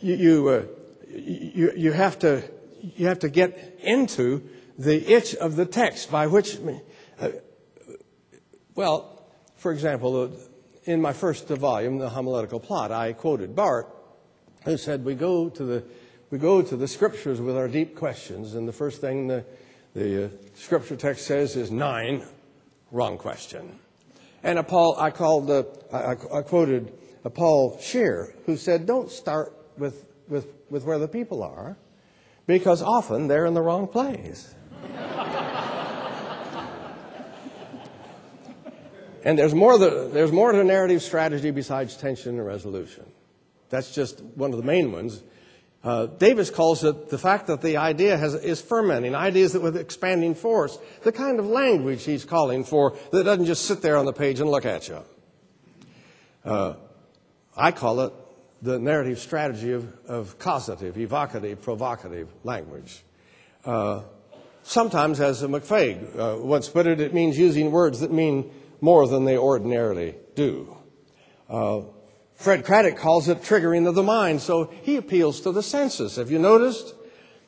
You have to get into the itch of the text by which, for example, in my first volume, the Homological Plot, I quoted Barth, who said we go to the scriptures with our deep questions, and the first thing the scripture text says is 9, wrong question. And I quoted Paul Scheer, who said, don't start with where the people are, because often they're in the wrong place. And there's more to narrative strategy besides tension and resolution. That's just one of the main ones. Davis calls it the fact that the idea is fermenting, ideas that with expanding force, the kind of language he's calling for that doesn't just sit there on the page and look at you. I call it the narrative strategy of causative, evocative, provocative language. Sometimes, as McFague once put it, it means using words that mean more than they ordinarily do. Fred Craddock calls it triggering of the mind, so he appeals to the senses. Have you noticed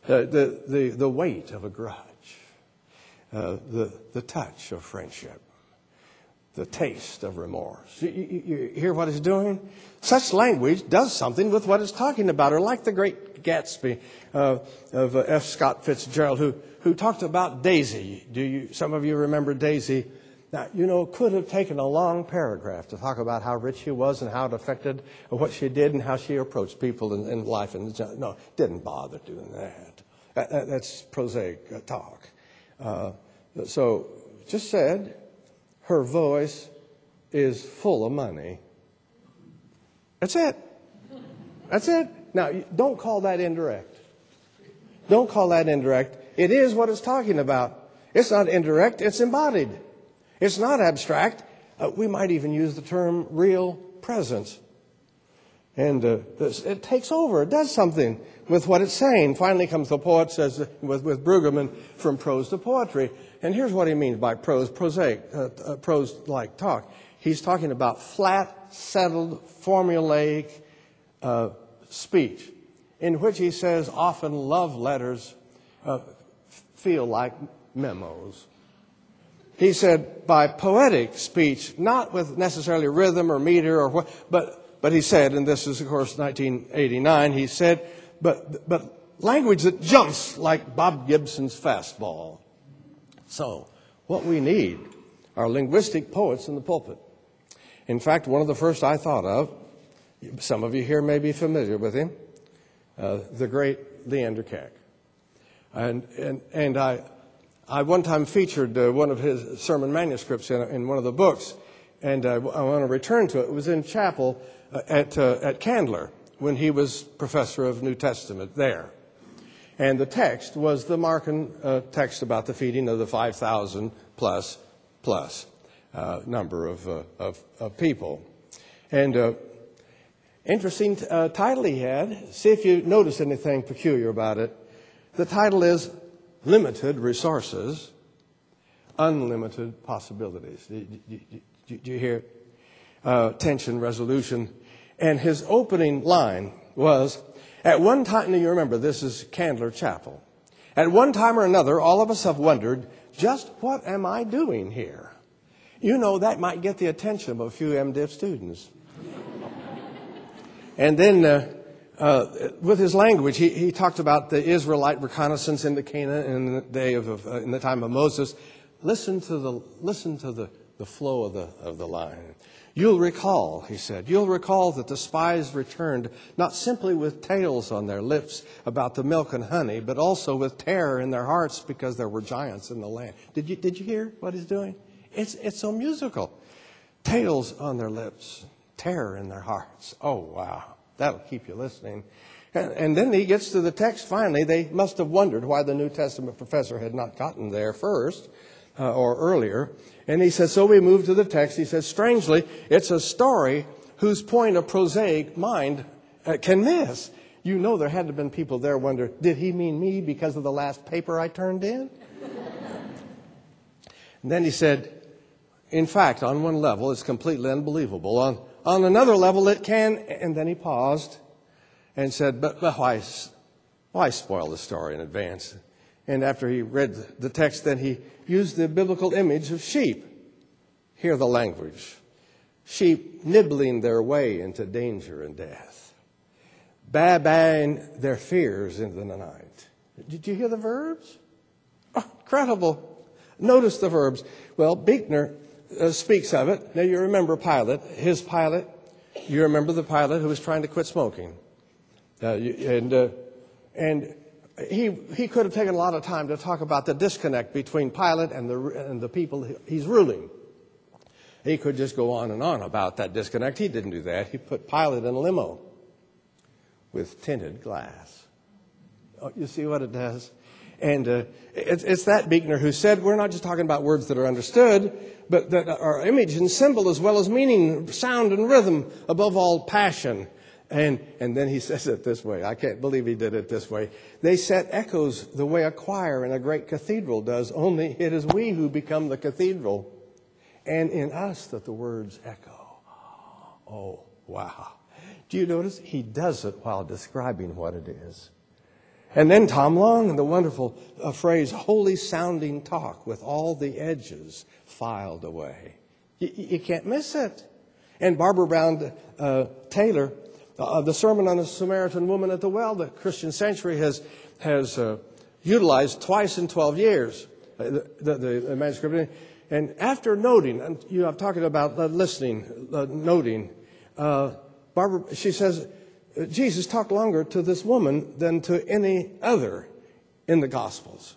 the weight of a grudge, the touch of friendship, the taste of remorse? You hear what it's doing? Such language does something with what it's talking about. Or like the great Gatsby of F. Scott Fitzgerald, who talked about Daisy. Some of you remember Daisy? Now, could have taken a long paragraph to talk about how rich she was and how it affected what she did and how she approached people in life. No, didn't bother doing that. That's prosaic talk. So, just said, her voice is full of money. That's it. That's it. Now, don't call that indirect. Don't call that indirect. It is what it's talking about. It's not indirect, it's embodied. It's not abstract. We might even use the term real presence. And it takes over. It does something with what it's saying. Finally comes the poet, says, with Brueggemann, from prose to poetry. And here's what he means by prose, prosaic, prose-like talk. He's talking about flat, settled, formulaic speech, in which he says often love letters feel like memos. He said by poetic speech, not with necessarily rhythm or meter or what, but he said, and this is of course 1989, he said, but language that jumps like Bob Gibson's fastball. So what we need are linguistic poets in the pulpit. In fact, one of the first I thought of, some of you here may be familiar with him, the great Leander Keck. And I one time featured one of his sermon manuscripts in one of the books, and I want to return to it. It was in chapel at Candler when he was professor of New Testament there. And the text was the Markan text about the feeding of the 5,000 plus number of people. And interesting title he had. See if you notice anything peculiar about it. The title is Limited Resources, Unlimited Possibilities. Did you hear it? Tension, resolution. And his opening line was, at one time, now you remember, this is Candler Chapel. At one time or another, all of us have wondered, just what am I doing here? You know, that might get the attention of a few MDiv students. And then with his language, he talked about the Israelite reconnaissance into Canaan in the day in the time of Moses. Listen to the flow of the line. You'll recall, he said, you'll recall that the spies returned not simply with tales on their lips about the milk and honey, but also with terror in their hearts because there were giants in the land. Did you hear what he's doing? It's so musical. Tales on their lips, terror in their hearts. Oh, wow. That'll keep you listening. And then he gets to the text finally. They must have wondered why the New Testament professor had not gotten there first or earlier. And he says, so we move to the text. He says, strangely, it's a story whose point a prosaic mind can miss. You know there had to have been people there wonder, did he mean me because of the last paper I turned in? And then he said, in fact, on one level, it's completely unbelievable. On another level, it can, and then he paused and said, but why spoil the story in advance? And after he read the text, then he used the biblical image of sheep. Hear the language. Sheep nibbling their way into danger and death. Babbling their fears into the night. Did you hear the verbs? Oh, incredible. Notice the verbs. Well, Beecher speaks of it. Now, you remember Pilate, his Pilate. You remember the Pilate who was trying to quit smoking. And he could have taken a lot of time to talk about the disconnect between Pilate and the people he's ruling. He could just go on and on about that disconnect. He didn't do that. He put Pilate in a limo with tinted glass. Oh, you see what it does? And it's that Beecher who said, we're not just talking about words that are understood, but that are image and symbol as well as meaning, sound and rhythm, above all passion. And then he says it this way. I can't believe he did it this way. They set echoes the way a choir in a great cathedral does, only it is we who become the cathedral, and in us that the words echo. Oh, wow. Do you notice? He does it while describing what it is. And then Tom Long and the wonderful phrase, holy sounding talk with all the edges filed away. You can't miss it. And Barbara Brown Taylor, the sermon on the Samaritan woman at the well, the Christian Century has utilized twice in 12 years, the manuscript. And after noting, and I'm talking about listening, noting, Barbara, she says, Jesus talked longer to this woman than to any other in the Gospels.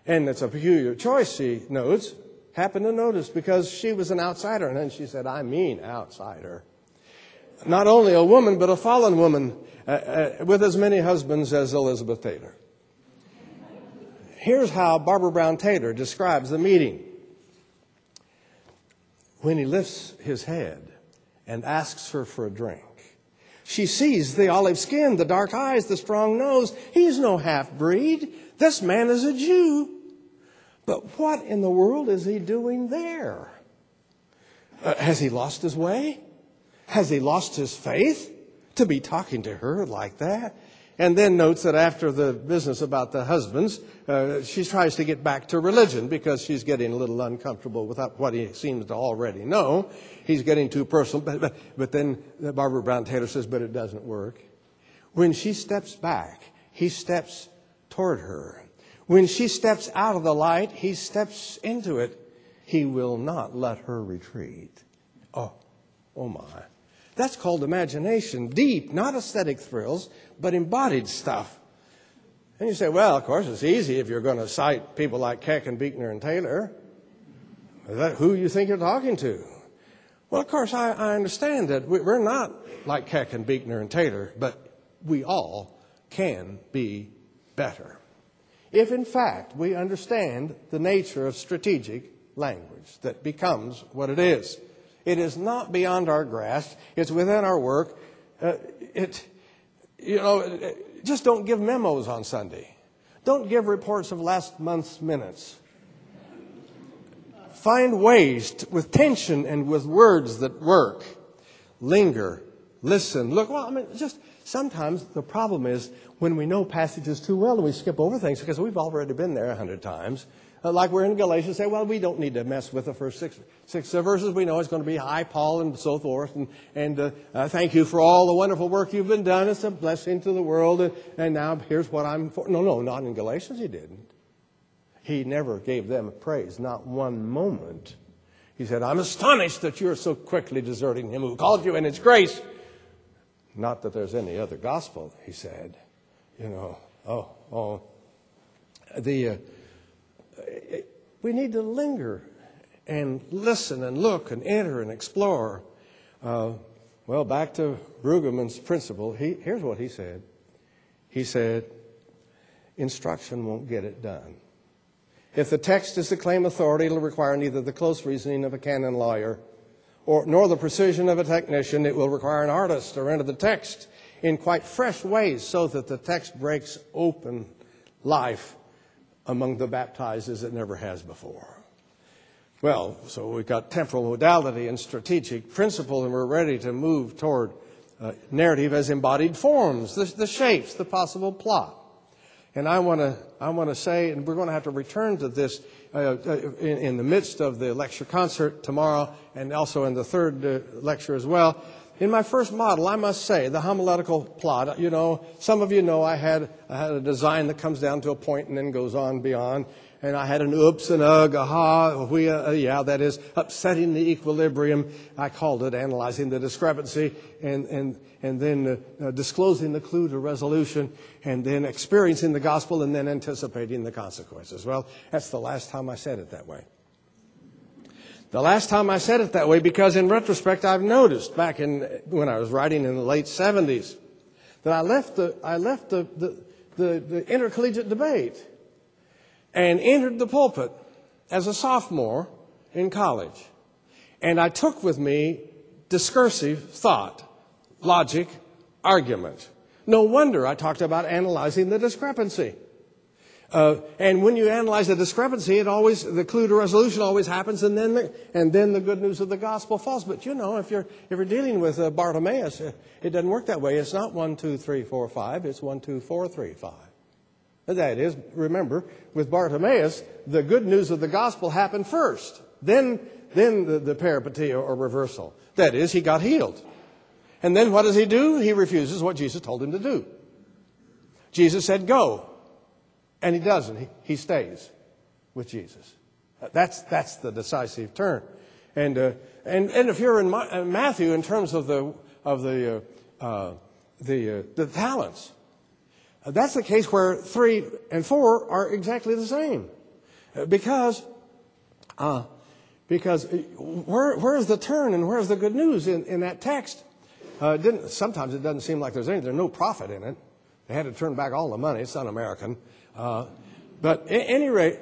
And it's a peculiar choice, she notes, happened to notice, because she was an outsider. And then she said, I mean outsider. Not only a woman, but a fallen woman with as many husbands as Elizabeth Taylor. Here's how Barbara Brown Taylor describes the meeting. When he lifts his head and asks her for a drink, She sees the olive skin, the dark eyes, the strong nose. He's no half-breed. This man is a Jew. But what in the world is he doing there? Has he lost his way? Has he lost his faith to be talking to her like that? And then notes that after the business about the husbands, she tries to get back to religion because she's getting a little uncomfortable with what he seems to already know. He's getting too personal. But then Barbara Brown Taylor says, but it doesn't work. When she steps back, he steps toward her. When she steps out of the light, he steps into it. He will not let her retreat. Oh my. That's called imagination. Deep, not aesthetic thrills, but embodied stuff. And you say, well, of course, it's easy if you're going to cite people like Keck and Beekner and Taylor. Is that who you think you're talking to? Well, of course, I understand that we're not like Keck and Beekner and Taylor, but we all can be better. If, in fact, we understand the nature of strategic language that becomes what it is. It is not beyond our grasp. It's within our work. Just don't give memos on Sunday. Don't give reports of last month's minutes. Find ways with tension and with words that work. Linger, listen, look. Just sometimes the problem is when we know passages too well and we skip over things because we've already been there 100 times. Like we're in Galatians, say, well, we don't need to mess with the first six verses. We know it's going to be hi, Paul, and so forth. And thank you for all the wonderful work you've been done. It's a blessing to the world. And now here's what I'm for. No, not in Galatians. He didn't. He never gave them praise, not one moment. He said, I'm astonished that you're so quickly deserting him who called you in his grace. Not that there's any other gospel, he said. We need to linger and listen and look and enter and explore. Back to Brueggemann's principle. Here's what he said. He said, instruction won't get it done. If the text is to claim authority, it'll require neither the close reasoning of a canon lawyer nor the precision of a technician. It will require an artist to enter the text in quite fresh ways so that the text breaks open life among the baptized as it never has before. Well, so we've got temporal modality and strategic principle, and we're ready to move toward narrative as embodied forms, the shapes, the possible plot. And I want to say, and we're going to have to return to this in the midst of the lecture concert tomorrow, and also in the third lecture as well. In my first model, I must say, the homological plot, some of you know I had a design that comes down to a point and then goes on beyond. And I had an oops, an ugh, aha, that is upsetting the equilibrium. I called it analyzing the discrepancy and then disclosing the clue to resolution and then experiencing the gospel and then anticipating the consequences. Well, that's the last time I said it that way. The last time I said it that way because in retrospect I've noticed back when I was writing in the late 70s that I left the intercollegiate debate and entered the pulpit as a sophomore in college. And I took with me discursive thought, logic, argument. No wonder I talked about analyzing the discrepancy. And when you analyze the discrepancy, the clue to resolution always happens, and then the good news of the gospel falls. But if you're dealing with Bartimaeus, it doesn't work that way. It's not 1, 2, 3, 4, 5. It's 1, 2, 4, 3, 5. That is, remember, with Bartimaeus, the good news of the gospel happened first. Then the peripeteia or reversal. That is, he got healed. And then what does he do? He refuses what Jesus told him to do. Jesus said, go. And he doesn't. He stays with Jesus. That's the decisive turn. And if you're in Matthew, in terms of the talents, that's the case where 3 and 4 are exactly the same, because where is the turn and where is the good news in that text? Sometimes it doesn't seem like there's no profit in it. They had to turn back all the money. It's un-American. But at any rate,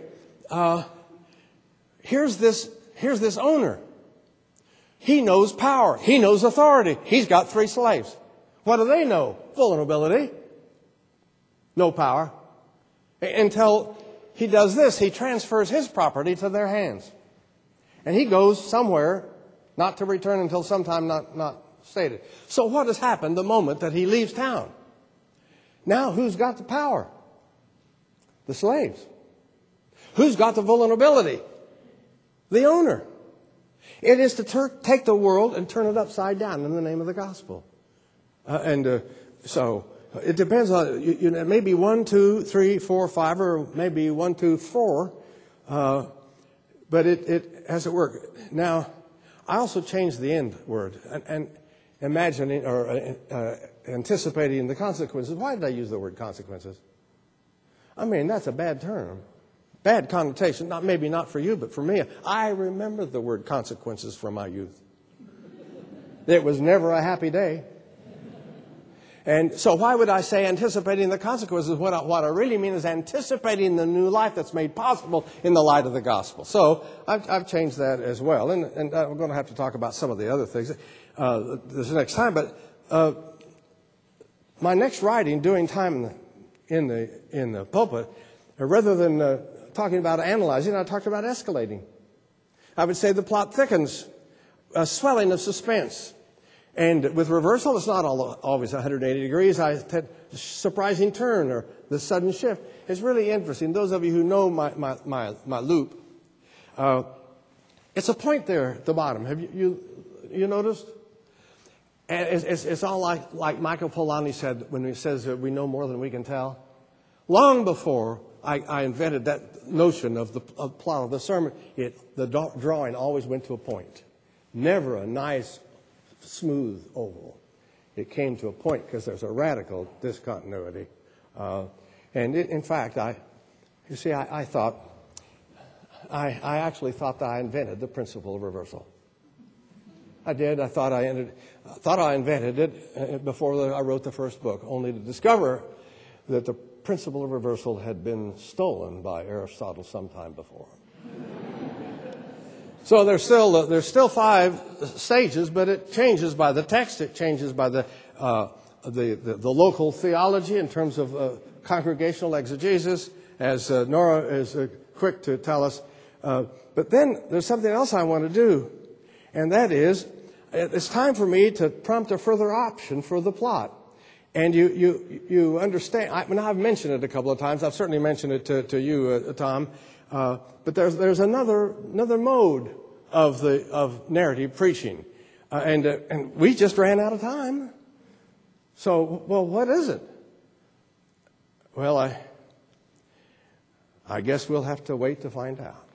here's this owner. He knows power. He knows authority. He's got 3 slaves. What do they know? Vulnerability. No power. Until he does this, he transfers his property to their hands. And he goes somewhere, not to return until sometime not stated. So what has happened the moment that he leaves town? Now who's got the power? The slaves. Who's got the vulnerability? The owner. It is to take the world and turn it upside down in the name of the gospel. So it depends on, it may be 1, 2, 3, 4, 5, or maybe 1, 2, 4. But it has to work. Now, I also changed the end word and imagining or anticipating the consequences. Why did I use the word consequences? I mean, that's a bad term. Bad connotation, maybe not for you, but for me. I remember the word consequences from my youth. It was never a happy day. And so why would I say anticipating the consequences? What I really mean is anticipating the new life that's made possible in the light of the gospel. So I've changed that as well. And we're going to have to talk about some of the other things this next time. But my next writing, doing time in the pulpit, rather than talking about analyzing, I talked about escalating. I would say the plot thickens, a swelling of suspense. And with reversal, it's not always 180 degrees. Surprising turn or the sudden shift. It's really interesting. Those of you who know my loop, it's a point there at the bottom. Have you noticed? And it's all like Michael Polanyi said when he says that we know more than we can tell. Long before I invented that notion of the plot of the sermon, the drawing always went to a point. Never a nice, smooth oval. It came to a point because there's a radical discontinuity. In fact, I actually thought that I invented the principle of reversal. I did. I thought I invented it before I wrote the first book, only to discover that the principle of reversal had been stolen by Aristotle sometime before. So there's still 5 stages, but it changes by the text. It changes by the local theology in terms of congregational exegesis, as Nora is quick to tell us. But then there's something else I want to do, and that is it's time for me to prompt a further option for the plot. And you understand. I've mentioned it a couple of times. I've certainly mentioned it to you, Tom. But there's another mode of narrative preaching, and we just ran out of time. So, well, what is it? Well, I guess we'll have to wait to find out.